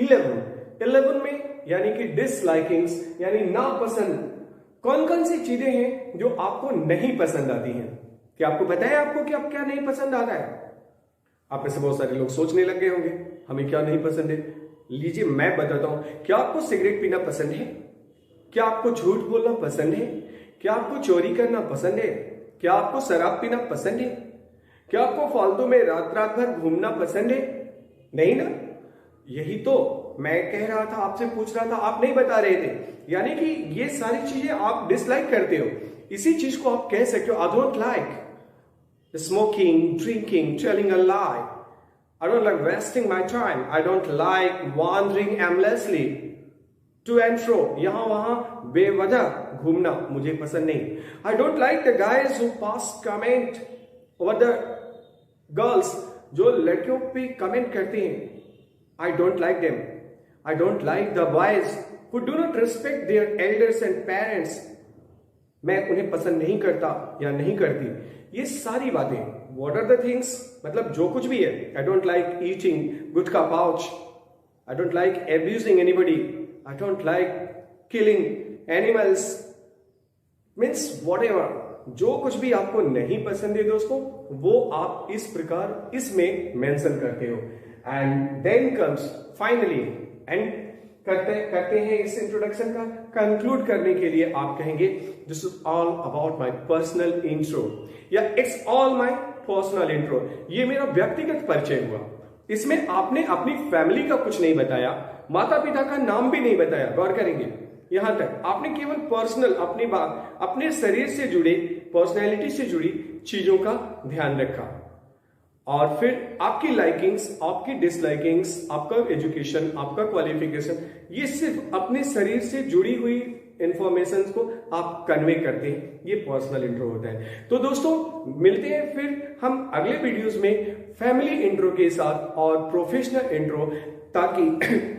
11 में, यानी कि डिसलाइकिंग्स, यानी नापसंद। कौन कौन सी चीजें हैं जो आपको नहीं पसंद आती हैं। क्या आपको पता है आपको क्या क्या नहीं पसंद आता है? आप में से बहुत सारे लोग सोचने लग गए होंगे हमें क्या नहीं पसंद है। लीजिए मैं बताता हूं। क्या आपको सिगरेट पीना पसंद है? क्या आपको झूठ बोलना पसंद है? क्या आपको चोरी करना पसंद है? क्या आपको शराब पीना पसंद है? क्या आपको फालतू में रात रात भर घूमना पसंद है? नहीं ना। यही तो मैं कह रहा था, आपसे पूछ रहा था, आप नहीं बता रहे थे। यानी कि ये सारी चीजें आप डिसलाइक करते हो। इसी चीज को आप कह सकते हो, I don't like smoking, drinking, telling a lie, I don't like wasting my time. I don't like wandering aimlessly to and fro. यहाँ वहां बेवजह घूमना मुझे पसंद नहीं. I don't like the guys who pass comment over the girls, जो लड़कियों पे कमेंट करते हैं. I don't like them. I don't like the boys who do not respect their elders and parents. मैं उन्हें पसंद नहीं करता या नहीं करती. ये सारी बातें, what are the things, मतलब जो कुछ भी है. I don't like eating gutkha pouch. I don't like abusing anybody. I don't like killing animals. Means whatever. जो कुछ भी आपको नहीं पसंद है दोस्तों, वो आप इस प्रकार इसमें मेंशन करते हो. And then comes finally, end करते हैं इस इंट्रोडक्शन का कंक्लूड करने के लिए आप कहेंगे this is all about my personal intro, या it's all my personal intro. ये मेरा व्यक्तिगत परिचय हुआ. इसमें आपने अपनी फैमिली का कुछ नहीं बताया, माता पिता का नाम भी नहीं बताया. गौर करेंगे, यहां तक आपने केवल पर्सनल अपनी बात, अपने शरीर से जुड़े, पर्सनैलिटी से जुड़ी चीजों का ध्यान रखा. और फिर आपकी लाइकिंग्स, आपकी डिसलाइकिंग्स, आपका एजुकेशन, आपका क्वालिफिकेशन, ये सिर्फ अपने शरीर से जुड़ी हुई इंफॉर्मेशन को आप कन्वे करते हैं. ये पर्सनल इंट्रो होता है. तो दोस्तों मिलते हैं फिर हम अगले वीडियोस में फैमिली इंट्रो के साथ और प्रोफेशनल इंट्रो, ताकि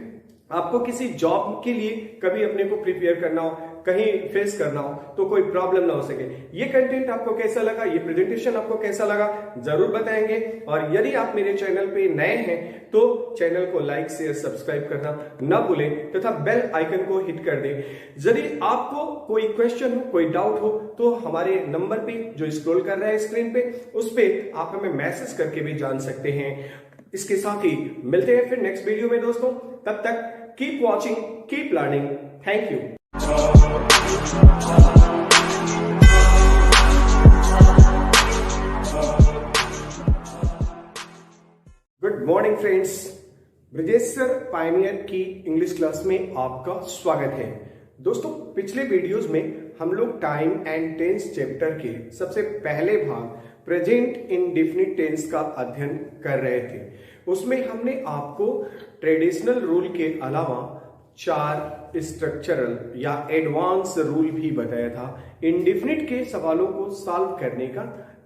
आपको किसी जॉब के लिए कभी अपने को प्रिपेयर करना हो, कहीं फेस करना हो, तो कोई प्रॉब्लम ना हो सके. ये कंटेंट आपको कैसा लगा, ये प्रेजेंटेशन आपको कैसा लगा, जरूर बताएंगे. और यदि आप मेरे चैनल पे नए हैं तो चैनल को लाइक शेयर सब्सक्राइब करना ना भूलें तथा बेल आइकन को हिट कर दें. यदि आपको कोई क्वेश्चन हो, कोई डाउट हो, तो हमारे नंबर पे जो स्क्रॉल कर रहा है स्क्रीन पे, उस पे आप हमें मैसेज करके भी जान सकते हैं. इसके साथ ही मिलते हैं फिर नेक्स्ट वीडियो में दोस्तों. तब तक keep watching, keep learning. Thank you. Good morning friends, Brijesh sir Pioneer की इंग्लिश क्लास में आपका स्वागत है. दोस्तों पिछले वीडियोस में हम लोग टाइम एंड टेंस चैप्टर के सबसे पहले भाग प्रेजेंट इंडेफिनिट टेंस का अध्ययन कर रहे थे. उसमें हमने आपको ट्रेडिशनल रूल के अलावा 4 स्ट्रक्चरल या एडवांस रूल भी बताया था. इंडेफिनिट के सवालों को सॉल्व करने का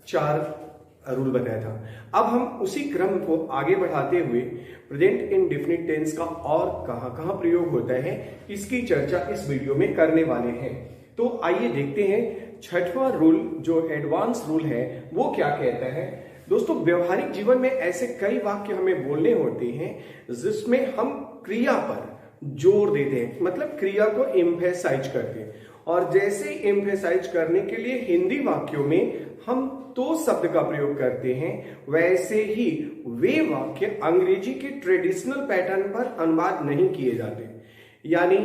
4 रूल बताया था. अब हम उसी क्रम को आगे बढ़ाते हुए प्रेजेंट इंडेफिनिट टेंस का और कहां प्रयोग होता है, इसकी चर्चा इस वीडियो में करने वाले हैं. तो आइए देखते हैं 6वां रूल जो एडवांस रूल है वो क्या कहता है. दोस्तों व्यवहारिक जीवन में ऐसे कई वाक्य हमें बोलने होते हैं जिसमें हम क्रिया पर जोर देते हैं, मतलब क्रिया को एम्फेसाइज करते हैं. और जैसे एम्फेसाइज करने के लिए हिंदी वाक्यों में हम तो शब्द का प्रयोग करते हैं, वैसे ही वे वाक्य अंग्रेजी के ट्रेडिशनल पैटर्न पर अनुवाद नहीं किए जाते. यानी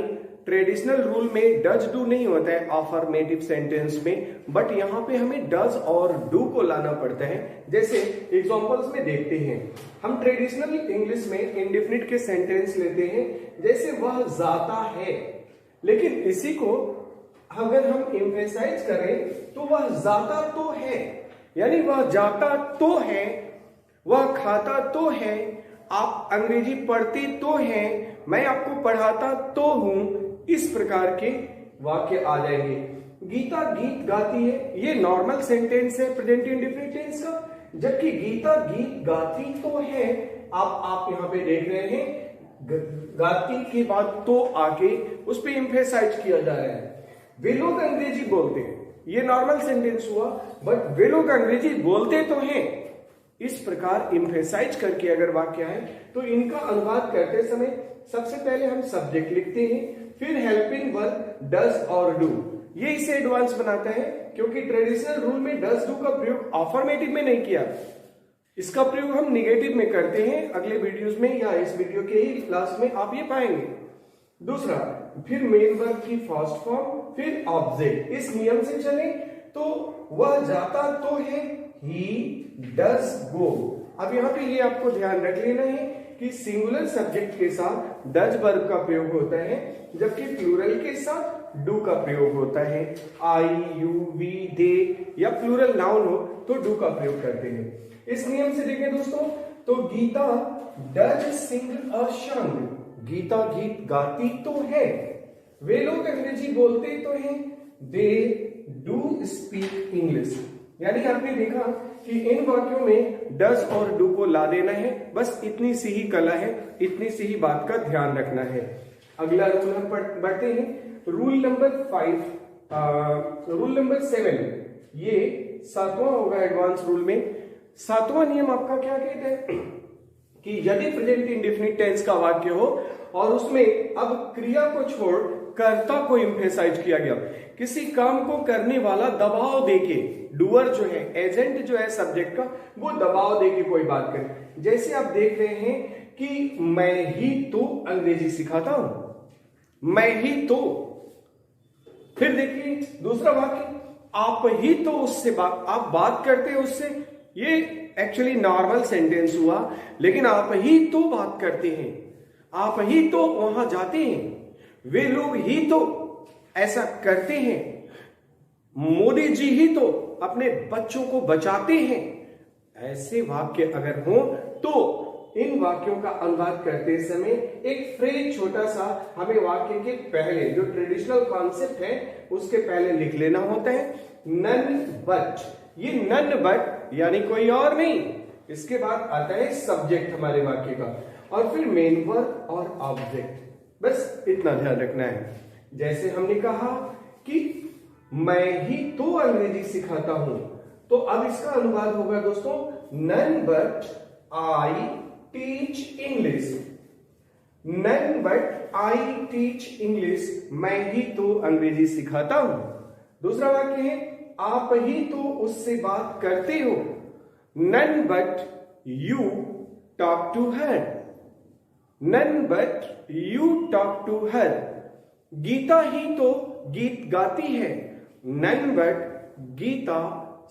ट्रेडिशनल रूल में डज डू नहीं होता है अफर्मेटिव सेंटेंस में, बट यहां पे हमें डज और डू को लाना पड़ता है. जैसे एग्जांपल्स में देखते हैं, हम ट्रेडिशनल इंग्लिश में इंडेफिनिट के सेंटेंस लेते हैं, जैसे वह जाता है, लेकिन इसी को अगर हम एम्फेसाइज करें तो वह जाता तो है, यानी वह जाता तो है, वह खाता तो है, आप अंग्रेजी पढ़ते तो हैं, मैं आपको पढ़ाता तो हूं. इस प्रकार के वाक्य आ जाएंगे. गीता गीत गाती है, ये नॉर्मल सेंटेंस है प्रेजेंट इंडेफिनिट टेंस का, जबकि गीता गीत गाती तो है. आप यहां पे देख रहे हैं गाती के बाद तो आके उस पर एम्फेसाइज किया जा रहा है. वे लोग अंग्रेजी बोलते हैं, ये नॉर्मल सेंटेंस हुआ, बट वे लोग अंग्रेजी बोलते तो हैं. इस प्रकार एम्फेसाइज करके अगर वाक्य है तो इनका अनुवाद करते समय सबसे पहले हम सब्जेक्ट लिखते हैं, फिर हेल्पिंग वर्ब डज और डू. ये इसे एडवांस बनाता है, क्योंकि ट्रेडिशनल रूल में डज डू का प्रयोग अफर्मेटिव में नहीं किया, इसका प्रयोग हम निगेटिव में करते हैं. अगले वीडियोस में या इस वीडियो के ही क्लास में आप ये पाएंगे. दूसरा, फिर मेन वर्ब की फर्स्ट फॉर्म, फिर ऑब्जेक्ट. इस नियम से चले तो वह जाता तो है, ही डज गो. अब यहाँ पे ये आपको ध्यान रख लेना है कि सिंगुलर सब्जेक्ट के साथ डज वर्ब का प्रयोग होता है, जबकि प्लूरल के साथ डू का प्रयोग होता है. आई, यू, वी, दे या प्लूरल नाउन हो तो डू का प्रयोग करते हैं. इस नियम से देखें दोस्तों तो Geeta does sing a song, Geeta गीत गाती तो है, वे लोग अंग्रेजी बोलते तो हैं, दे डू स्पीक इंग्लिश। यानी आपने देखा कि इन वाक्यों में डज और डू को ला देना है, बस इतनी सी ही कला है, इतनी सी ही बात का ध्यान रखना है। अगला रूल हम बढ़ते हैं, रूल नंबर 5, रूल नंबर 7, ये 7वां होगा एडवांस रूल में। 7वां नियम आपका क्या कहता है कि यदि प्रेजेंट इंडेफिनिट टेंस का वाक्य हो और उसमें अब क्रिया को छोड़ कर्ता को एम्फेसाइज किया गया, किसी काम को करने वाला दबाव देके, डूअर जो है, एजेंट जो है सब्जेक्ट का, वो दबाव देके कोई बात करे। जैसे आप देख रहे हैं कि मैं ही तो अंग्रेजी सिखाता हूं, मैं ही तो। फिर देखिए दूसरा वाक्य, आप ही तो उससे आप बात करते हैं उससे, ये एक्चुअली नॉर्मल सेंटेंस हुआ, लेकिन आप ही तो बात करते हैं, आप ही तो वहां जाते हैं, वे लोग ही तो ऐसा करते हैं, मोदी जी ही तो अपने बच्चों को बचाते हैं। ऐसे वाक्य अगर हो तो इन वाक्यों का अनुवाद करते समय एक फ्रेज छोटा सा हमें वाक्य के पहले, जो ट्रेडिशनल कॉन्सेप्ट है उसके पहले लिख लेना होता है, नन बट। ये नन बट यानी कोई और नहीं, इसके बाद आता है सब्जेक्ट हमारे वाक्य का, और फिर मेन वर्ब और ऑब्जेक्ट। बस इतना ध्यान रखना है। जैसे हमने कहा कि मैं ही तो अंग्रेजी सिखाता हूं, तो अब इसका अनुवाद होगा दोस्तों, none but I teach English, none but I teach English, मैं ही तो अंग्रेजी सिखाता हूं। दूसरा वाक्य है, आप ही तो उससे बात करते हो, none but you talk to her, none but you talk to her, Geeta ही तो गीत गाती है, none but Geeta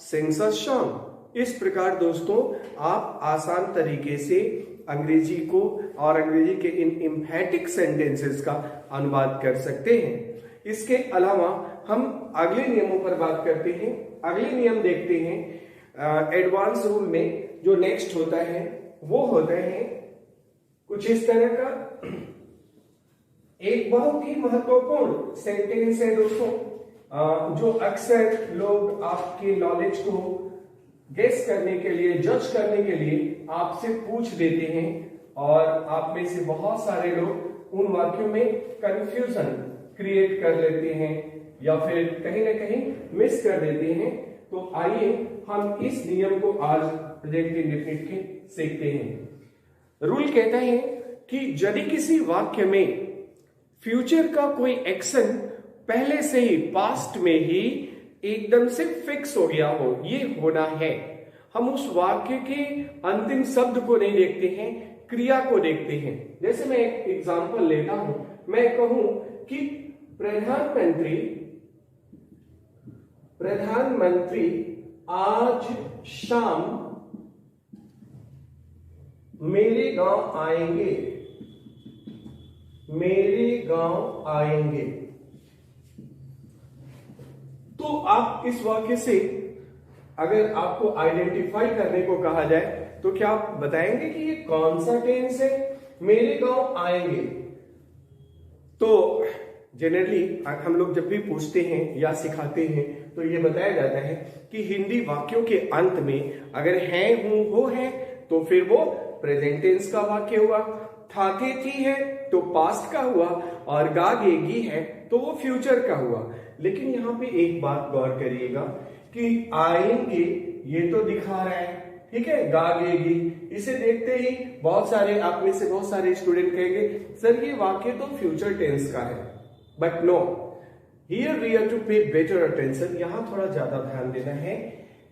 sings a song. इस प्रकार दोस्तों आप आसान तरीके से अंग्रेजी को और अंग्रेजी के इन एम्फैटिक सेंटेंसेस का अनुवाद कर सकते हैं। इसके अलावा हम अगले नियमों पर बात करते हैं। अगले नियम देखते हैं एडवांस रूल में। जो नेक्स्ट होता है वो होता है कुछ इस तरह का, एक बहुत ही महत्वपूर्ण सेंटेंस है दोस्तों, जो अक्सर लोग आपके नॉलेज को गेस करने के लिए, जज करने के लिए आपसे पूछ देते हैं, और आप में से बहुत सारे लोग उन वाक्यों में कंफ्यूजन क्रिएट कर लेते हैं या फिर कहीं ना कहीं मिस कर देते हैं। तो आइए हम इस नियम को आज प्रेजेंट इंडेफिनिट के सीखते हैं। रूल कहता है कि यदि किसी वाक्य में फ्यूचर का कोई एक्शन पहले से ही पास्ट में ही एकदम से फिक्स हो गया हो, ये होना है, हम उस वाक्य के अंतिम शब्द को नहीं देखते हैं, क्रिया को देखते हैं। जैसे मैं एक एग्जांपल लेता हूं, मैं कहूं कि प्रधानमंत्री आज शाम मेरे गांव आएंगे, मेरे गांव आएंगे। तो आप इस वाक्य से अगर आपको आइडेंटिफाई करने को कहा जाए तो क्या आप बताएंगे कि ये कौन सा टेंस है, मेरे गांव आएंगे? तो जनरली हम लोग जब भी पूछते हैं या सिखाते हैं तो ये बताया जाता है कि हिंदी वाक्यों के अंत में अगर है, हूं, हो है तो फिर वो प्रेजेंट टेंस का वाक्य हुआ, थाके थी है तो पास्ट का हुआ, और गागेगी है तो वो फ्यूचर का हुआ। लेकिन यहाँ पे एक बात गौर करिएगा कि आएंगे ये तो दिखा रहा है, ठीक है, गागेगी, इसे देखते ही बहुत सारे आप में से बहुत सारे स्टूडेंट कहेंगे सर ये वाक्य तो फ्यूचर टेंस का है। But no, here we have to pay better attention. यहां थोड़ा ज्यादा ध्यान देना है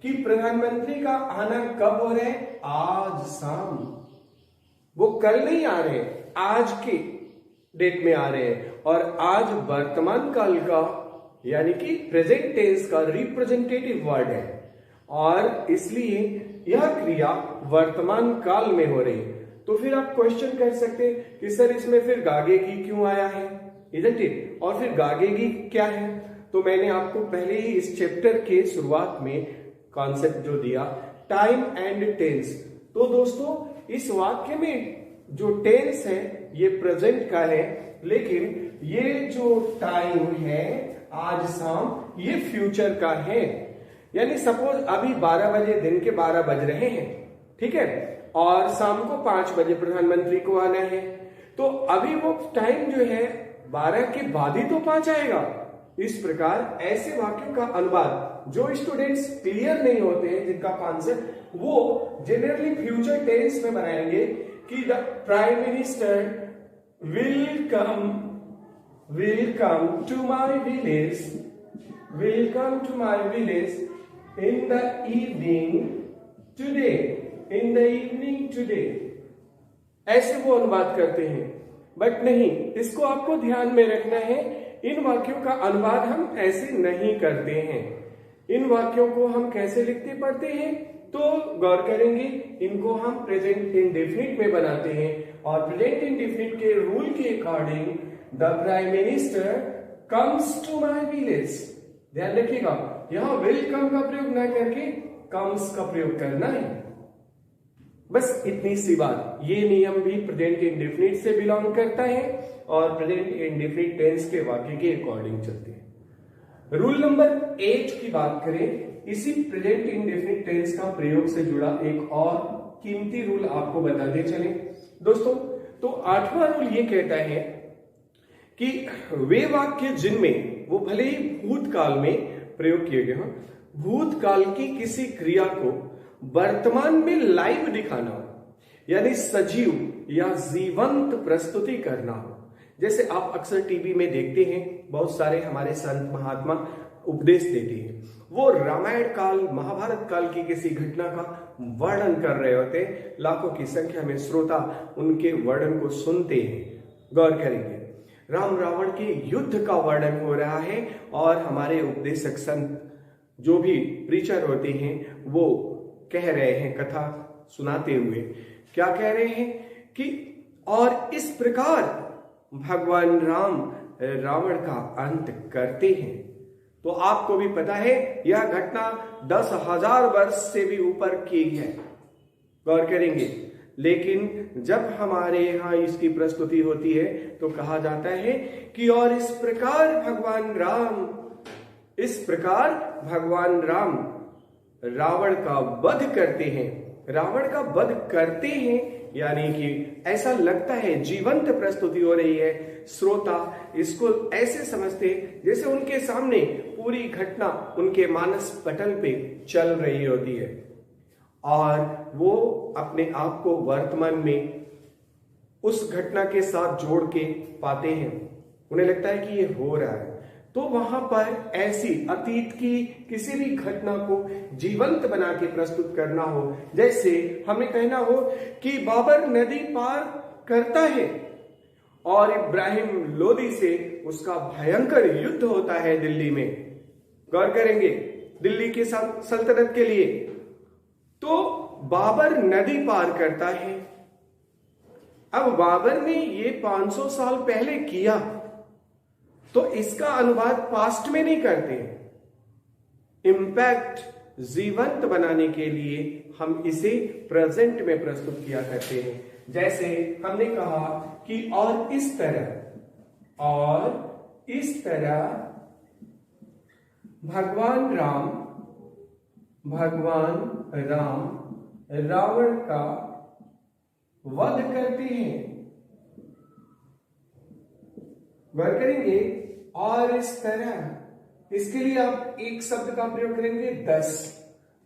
कि प्रधानमंत्री का आना कब हो रहा है, आज शाम। वो कल नहीं आ रहे, आज के डेट में आ रहे हैं, और आज वर्तमान काल का यानी कि प्रेजेंट टेंस का रिप्रेजेंटेटिव वर्ड है, और इसलिए यह क्रिया वर्तमान काल में हो रही है। तो फिर आप क्वेश्चन कर सकते हैं कि सर इसमें फिर गागेगी क्यों आया है, इजंट इट, और फिर गागेगी क्या है? तो मैंने आपको पहले ही इस चैप्टर के शुरुआत में कॉन्सेप्ट जो दिया, टाइम एंड टेंस। तो दोस्तों इस वाक्य में जो टेंस है ये प्रेजेंट का है, लेकिन ये जो टाइम है आज शाम ये फ्यूचर का है। यानी सपोज अभी 12 बजे, दिन के 12 बज रहे हैं, ठीक है, और शाम को 5 बजे प्रधानमंत्री को आना है, तो अभी वो टाइम जो है 12 के बाद ही तो 5 आएगा। इस प्रकार ऐसे वाक्यों का अनुवाद जो स्टूडेंट्स क्लियर नहीं होते हैं, जिनका कॉन्सेप्ट, वो जनरली फ्यूचर टेंस में बनाएंगे कि the prime minister will come to my village in the evening today, ऐसे वो अनुवाद करते हैं। बट नहीं, इसको आपको ध्यान में रखना है, इन वाक्यों का अनुवाद हम ऐसे नहीं करते हैं। इन वाक्यों को हम कैसे लिखते पढ़ते हैं, तो गौर करेंगे, इनको हम प्रेजेंट इंडेफिनिट में बनाते हैं, और प्रेजेंट इंडेफिनिट के रूल के according the prime minister comes to my village. ध्यान रखिएगा, यहां विल कम का प्रयोग ना करके कम्स का प्रयोग करना है। बस इतनी सी बात। ये नियम भी प्रेजेंट इंडेफिनिट से बिलोंग करता है और प्रेजेंट इंडेफिनिट टेंस के वाक्य के अकॉर्डिंग चलते हैं। रूल नंबर 8 की बात करें, इसी प्रेजेंट इंडेफिनिट टेंस का प्रयोग से जुड़ा एक और कीमती रूल आपको बताते चले दोस्तों। तो 8वां रूल ये कहता है कि वे वाक्य जिनमें, वो भले ही भूतकाल में प्रयोग किए गए हों, भूतकाल की किसी क्रिया को वर्तमान में लाइव दिखाना हो, यानी सजीव या जीवंत प्रस्तुति करना हो। जैसे आप अक्सर टीवी में देखते हैं, बहुत सारे हमारे संत महात्मा उपदेश देते हैं, वो रामायण काल, महाभारत काल की किसी घटना का वर्णन कर रहे होते हैं, लाखों की संख्या में श्रोता उनके वर्णन को सुनते हैं। गौर करेंगे, राम रावण के युद्ध का वर्णन हो रहा है और हमारे उपदेशक संत जो भी प्रीचर होते हैं वो कह रहे हैं, कथा सुनाते हुए क्या कह रहे हैं कि और इस प्रकार भगवान राम रावण का अंत करते हैं। तो आपको भी पता है यह घटना 10,000 वर्ष से भी ऊपर की है। गौर करेंगे, लेकिन जब हमारे यहाँ इसकी प्रस्तुति होती है तो कहा जाता है कि और इस प्रकार भगवान राम रावण का वध करते हैं। रावण का वध करते हैं यानी कि ऐसा लगता है जीवंत प्रस्तुति हो रही है, श्रोता इसको ऐसे समझते जैसे उनके सामने पूरी घटना उनके मानस पटल पे चल रही होती है, और वो अपने आप को वर्तमान में उस घटना के साथ जोड़ के पाते हैं। उन्हें लगता है कि ये हो रहा है। तो वहां पर ऐसी अतीत की किसी भी घटना को जीवंत बना के प्रस्तुत करना हो, जैसे हमें कहना हो कि बाबर नदी पार करता है और इब्राहिम लोदी से उसका भयंकर युद्ध होता है दिल्ली में। गौर करेंगे, दिल्ली की सल्तनत के लिए। तो बाबर नदी पार करता है। अब बाबर ने ये 500 साल पहले किया, तो इसका अनुवाद पास्ट में नहीं करते। इंपैक्ट जीवंत बनाने के लिए हम इसे प्रेजेंट में प्रस्तुत किया करते हैं। जैसे हमने कहा कि और इस तरह भगवान राम रावण का वध करते हैं। गौर करेंगे, और इस तरह, इसके लिए आप एक शब्द का प्रयोग करेंगे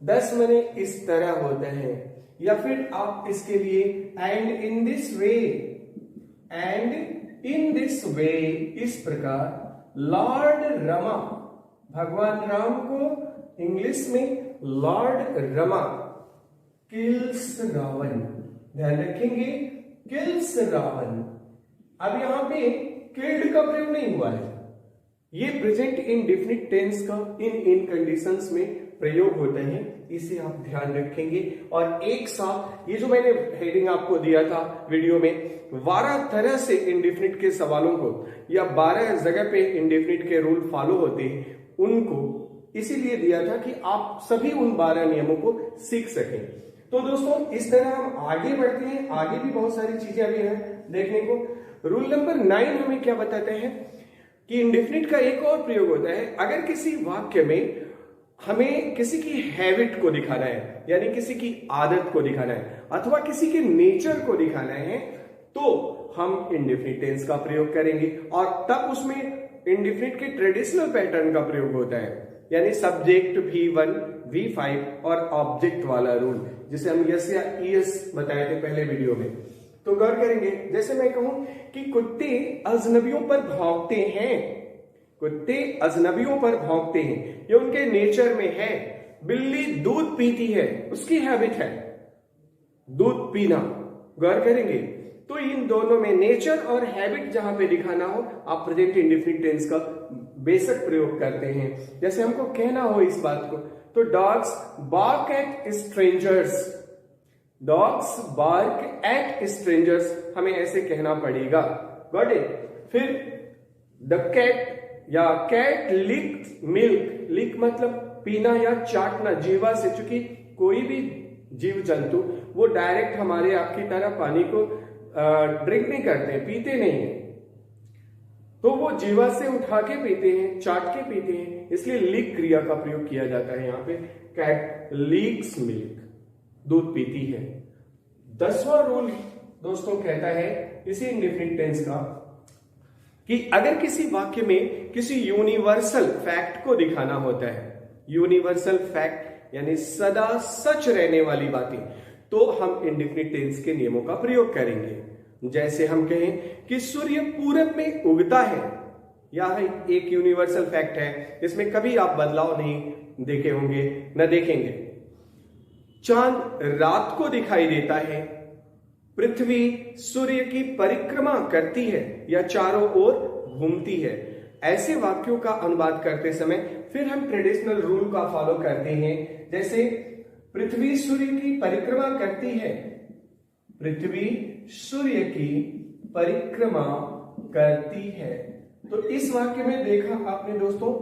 10 माने इस तरह होता है, या फिर आप इसके लिए एंड इन दिस वे, इस प्रकार लॉर्ड रमा, भगवान राम को इंग्लिश में लॉर्ड रमा किल्स रावण। ध्यान रखेंगे, किल्स रावण। अब यहां पे किल्ड का प्रयोग नहीं हुआ है, ये प्रेजेंट इंडेफिनिट टेंस का इन कंडीशंस में प्रयोग होते हैं, इसे आप ध्यान रखेंगे। और एक साथ ये जो मैंने हेडिंग आपको दिया था वीडियो में, 12 तरह से इंडेफिनिट के सवालों को या 12 जगह पे इंडेफिनिट के रूल फॉलो होते हैं, उनको इसीलिए दिया था कि आप सभी उन 12 नियमों को सीख सकें। तो दोस्तों इस तरह हम आगे बढ़ते हैं, आगे भी बहुत सारी चीजें अभी हैं देखने को। रूल नंबर 9 हमें क्या बताते हैं कि इंडेफिनिट का एक और प्रयोग होता है। अगर किसी वाक्य में हमें किसी की हैबिट को दिखाना है, यानी किसी की आदत को दिखाना है अथवा किसी के नेचर को दिखाना है, तो हम इंडेफिनिट टेंस का प्रयोग करेंगे। और तब उसमें इंडेफिनिट के ट्रेडिशनल पैटर्न का प्रयोग होता है, यानी सब्जेक्ट V1 V5 और ऑब्जेक्ट वाला रूल, जिसे हम यस या ईएस बताए थे पहले वीडियो में। तो गौर करेंगे, जैसे मैं कहूं कि कुत्ते अजनबियों पर भौंकते हैं, कुत्ते अजनबियों पर भौंकते हैं, ये उनके नेचर में है। बिल्ली दूध पीती है, उसकी हैबिट है दूध पीना। गौर करेंगे, तो इन दोनों में नेचर और हैबिट जहां पे दिखाना हो, आप प्रेजेंट इंडेफिनिट टेंस का बेसिक प्रयोग करते हैं। जैसे हमको कहना हो इस बात को, तो dogs bark at strangers, dogs bark at strangers, हमें ऐसे कहना पड़ेगा। Got it. फिर द कैट या कैट लिक्ड मिल्क, लिक मतलब पीना या चाटना जीवा से, चूंकि कोई भी जीव जंतु वो डायरेक्ट हमारे आपकी तरह पानी को ड्रिंक नहीं करते, पीते नहीं है, तो वो जीवा से उठा के पीते हैं, चाट के पीते हैं, इसलिए लिक क्रिया का प्रयोग किया जाता है यहाँ पे। कैट लीक्स मिल्क, दूध पीती है। 10वां रूल दोस्तों कहता है इसी इंडेफिनिट टेंस का कि अगर किसी वाक्य में किसी यूनिवर्सल फैक्ट को दिखाना होता है, यूनिवर्सल फैक्ट यानी सदा सच रहने वाली बातें, तो हम इंडेफिनिट टेंस के नियमों का प्रयोग करेंगे। जैसे हम कहें कि सूर्य पूरब में उगता है, यह एक यूनिवर्सल फैक्ट है, इसमें कभी आप बदलाव नहीं देखे होंगे न देखेंगे। चांद रात को दिखाई देता है, पृथ्वी सूर्य की परिक्रमा करती है या चारों ओर घूमती है। ऐसे वाक्यों का अनुवाद करते समय फिर हम ट्रेडिशनल रूल का फॉलो करते हैं। जैसे पृथ्वी सूर्य की परिक्रमा करती है, पृथ्वी सूर्य की परिक्रमा करती है। तो इस वाक्य में देखा आपने दोस्तों,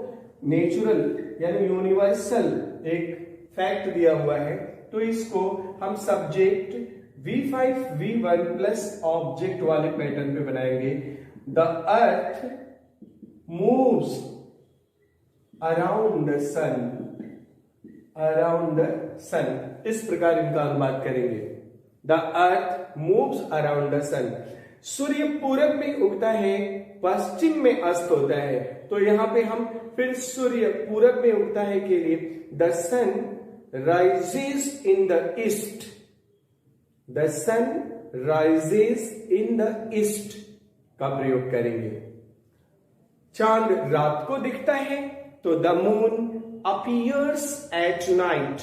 नेचुरल यानी यूनिवर्सल एक फैक्ट दिया हुआ है, तो इसको हम subject V5 V1 plus object वाले पैटर्न पे बनाएंगे। The earth moves around the sun, around the sun, इस प्रकार इनका अनुवाद करेंगे। The earth moves around the sun. सूर्य पूरब में उगता है, पश्चिम में अस्त होता है, तो यहां पे हम फिर सूर्य पूरब में उगता है के लिए the sun rises in the east, the sun rises in the east का प्रयोग करेंगे। चांद रात को दिखता है, तो the moon appears at night,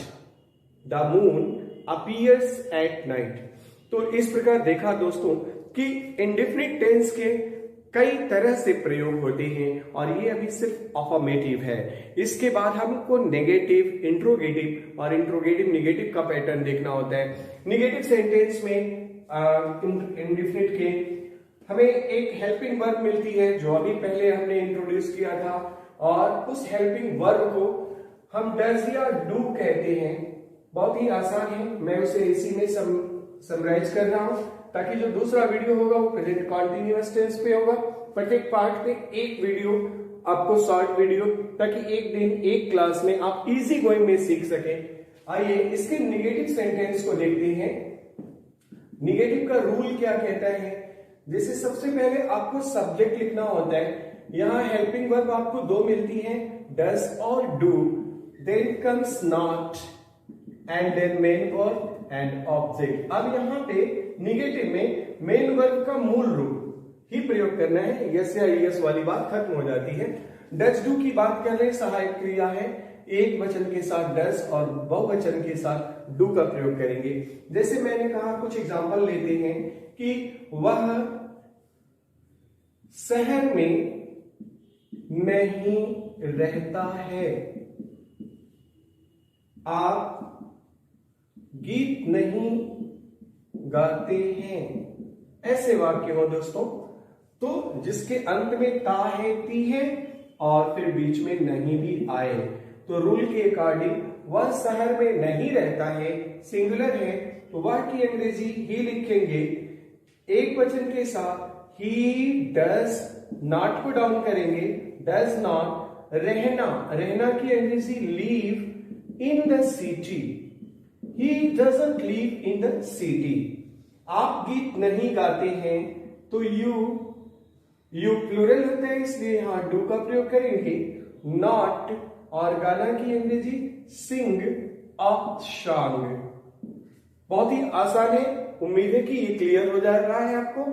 the moon appears at night. तो इस प्रकार देखा दोस्तों कि इंडेफिनिट टेंस के कई तरह से प्रयोग होते हैं और ये अभी सिर्फ अफर्मेटिव है। इसके बाद हमको नेगेटिव, इंट्रोगेटिव और इंट्रोगेटिव नेगेटिव का पैटर्न देखना होता है। नेगेटिव सेंटेंस में इंडेफिनिट के हमें एक हेल्पिंग वर्ब मिलती है जो अभी पहले हमने इंट्रोड्यूस किया था, और उस हेल्पिंग वर्ब को हम डज या डू कहते हैं। बहुत ही आसान है, मैं उसे इसी में समराइज कर रहा हूं ताकि जो दूसरा वीडियो होगा वो प्रेजेंट कॉन्टिन्यूअस टेंस पे होगा। प्रत्येक पार्ट पे एक वीडियो आपको, शॉर्ट वीडियो, ताकि एक दिन एक क्लास में आप इजी गोइंग में सीख सके। आइए इसके नेगेटिव सेंटेंस को देखते हैं। नेगेटिव का रूल क्या कहता है? जैसे सबसे पहले आपको सब्जेक्ट लिखना होता है। यहां हेल्पिंग वर्ब आपको दो मिलती है, डज और do, then comes not and then main verb and object. अब यहाँ पे निगेटिव में मेन वर्ब का मूल रूप ही प्रयोग करना है, यस या यस वाली बात खत्म हो जाती है। डज डू की बात कर रहे हैं, सहायक क्रिया है, एक वचन के साथ डज और बहुवचन के साथ डू का प्रयोग करेंगे। जैसे मैंने कहा, कुछ एग्जांपल लेते हैं कि वह शहर में नहीं रहता है, आप गीत नहीं गाते हैं। ऐसे वाक्य हो दोस्तों, तो जिसके अंत में ता है, ती है और फिर बीच में नहीं भी आए, तो रूल के अकॉर्डिंग वह शहर में नहीं रहता है, सिंगुलर है, तो वह की अंग्रेजी ही लिखेंगे। एक वचन के साथ ही डज नॉट को डाउन करेंगे, डज नॉट। रहना, रहना की अंग्रेजी leave in the city, he doesn't leave in the city. आप गीत नहीं गाते हैं तो यू प्लूरल होता है, इसलिए यहां डू का प्रयोग करेंगे। नॉट और गाना की अंग्रेजी सिंग अ सॉन्ग। बहुत ही आसान है, उम्मीद है कि ये क्लियर हो जा रहा है आपको।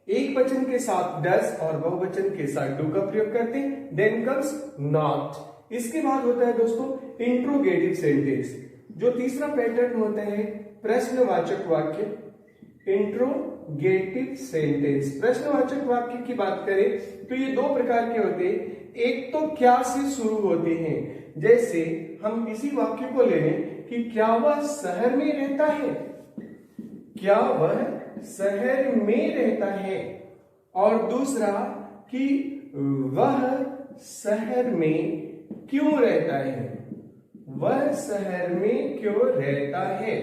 एक वचन के साथ डज और बहुवचन के साथ डू का प्रयोग करते हैं, देन कम्स नॉट। इसके बाद होता है दोस्तों इंट्रोगेटिव सेंटेंस। जो तीसरा पैटर्न होता है प्रश्नवाचक वाक्य, इंट्रोगेटिव सेंटेंस। प्रश्नवाचक वाक्य की बात करें तो ये दो प्रकार के होते हैं। एक तो क्या से शुरू होते हैं, जैसे हम इसी वाक्य को ले लें कि क्या वह शहर में रहता है, क्या वह शहर में रहता है। और दूसरा कि वह शहर में क्यों रहता है, वह शहर में क्यों रहता है।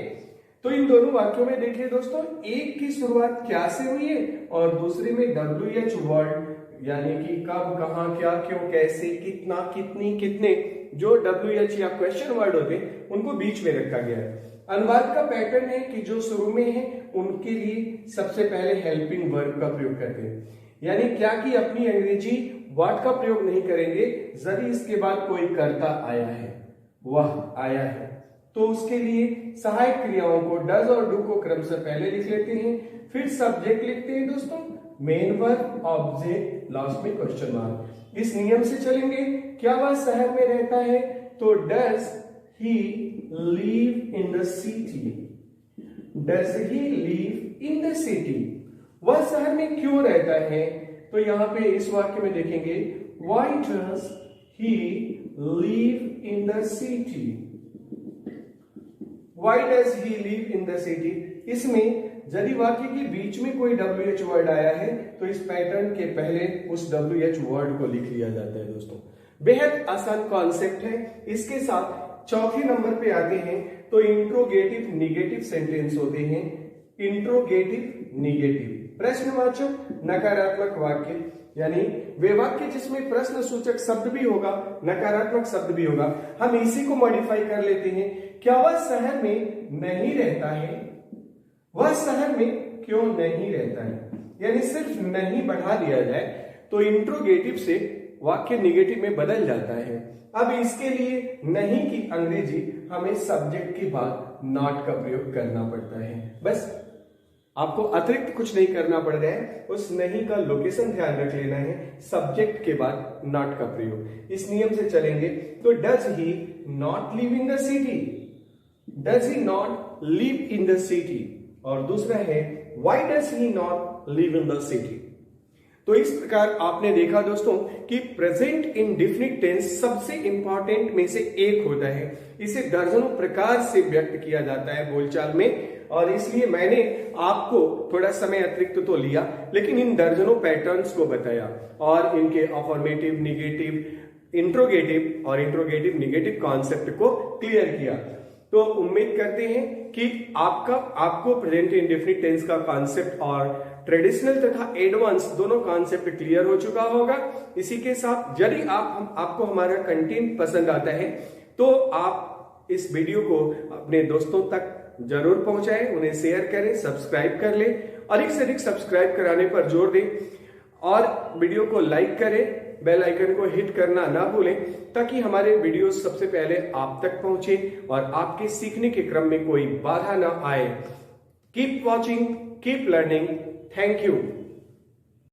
तो इन दोनों वाक्यों में देखिए दोस्तों, एक की शुरुआत क्या से हुई है और दूसरे में WH वर्ड, यानी कि कब, कहां, क्या, क्यों, कैसे, कितना, कितनी, कितने, जो WH या क्वेश्चन वर्ड होते हैं उनको बीच में रखा गया है। अनुवाद का पैटर्न है कि जो शुरू में है उनके लिए सबसे पहले हेल्पिंग वर्ब का प्रयोग करते हैं, यानी क्या की अपनी अंग्रेजी व्हाट का प्रयोग नहीं करेंगे, यदि इसके बाद कोई कर्ता आया है, वह आया है, तो उसके लिए सहायक क्रियाओं को डज और डू को क्रमशः पहले लिख लेते हैं, फिर सब्जेक्ट लिखते हैं दोस्तों, मेन वर्ब, ऑब्जेक्ट, लास्ट में क्वेश्चन मार्क। इस नियम से चलेंगे। क्या वह शहर में रहता है तो does he leave in the city, does he leave in the city. वह शहर में क्यों रहता है तो यहां पे इस वाक्य में देखेंगे why does he leave in the city, why does he leave in the city. इसमें यदि वाक्य के बीच में कोई WH वर्ड आया है तो इस पैटर्न के पहले उस WH वर्ड को लिख लिया जाता है दोस्तों। बेहद आसान कॉन्सेप्ट है। इसके साथ चौथे नंबर पे आते हैं तो इंट्रोगेटिव निगेटिव सेंटेंस होते हैं। इंट्रोगेटिव निगेटिव प्रश्नवाचक नकारात्मक वाक्य, यानी वे वाक्य जिसमें प्रश्न सूचक शब्द भी होगा, नकारात्मक शब्द भी होगा। हम इसी को मॉडिफाई कर लेते हैं। क्या वह शहर में नहीं रहता है, वह शहर में क्यों नहीं रहता है, यानी सिर्फ नहीं बढ़ा दिया जाए तो इंट्रोगेटिव से वाक्य निगेटिव में बदल जाता है। अब इसके लिए नहीं की अंग्रेजी हमें सब्जेक्ट के बाद नॉट का प्रयोग करना पड़ता है। बस आपको अतिरिक्त कुछ नहीं करना पड़ रहा है, उस नहीं का लोकेशन ध्यान रख लेना है, सब्जेक्ट के बाद नॉट का प्रयोग। इस नियम से चलेंगे तो does he not live in the city, does he not live in the city. और दूसरा है why does he not live in the city. तो इस प्रकार आपने देखा दोस्तों कि प्रेजेंट इंडेफिनिट टेंस सबसे इंपॉर्टेंट में से एक होता है। इसे दर्जनों प्रकार से व्यक्त किया जाता है बोलचाल में, और इसलिए मैंने आपको थोड़ा समय अतिरिक्त तो लिया, लेकिन इन दर्जनों पैटर्न्स को बताया और इनके अफर्मेटिव, निगेटिव, इंट्रोगेटिव और इंट्रोगेटिव निगेटिव कॉन्सेप्ट को क्लियर किया। तो उम्मीद करते हैं कि आपको प्रेजेंट इंडेफिनिट टेंस का कॉन्सेप्ट और ट्रेडिशनल तथा एडवांस दोनों कॉन्सेप्ट क्लियर हो चुका होगा। इसी के साथ यदि आपको हमारा कंटेंट पसंद आता है तो आप इस वीडियो को अपने दोस्तों तक जरूर पहुंचाएं, उन्हें शेयर करें, सब्सक्राइब कर लें, अधिक से अधिक सब्सक्राइब कराने पर जोर दें और वीडियो को लाइक करें, बेल आइकन को हिट करना ना भूलें ताकि हमारे वीडियो सबसे पहले आप तक पहुंचे और आपके सीखने के क्रम में कोई बाधा ना आए। Keep watching, keep learning. Thank you.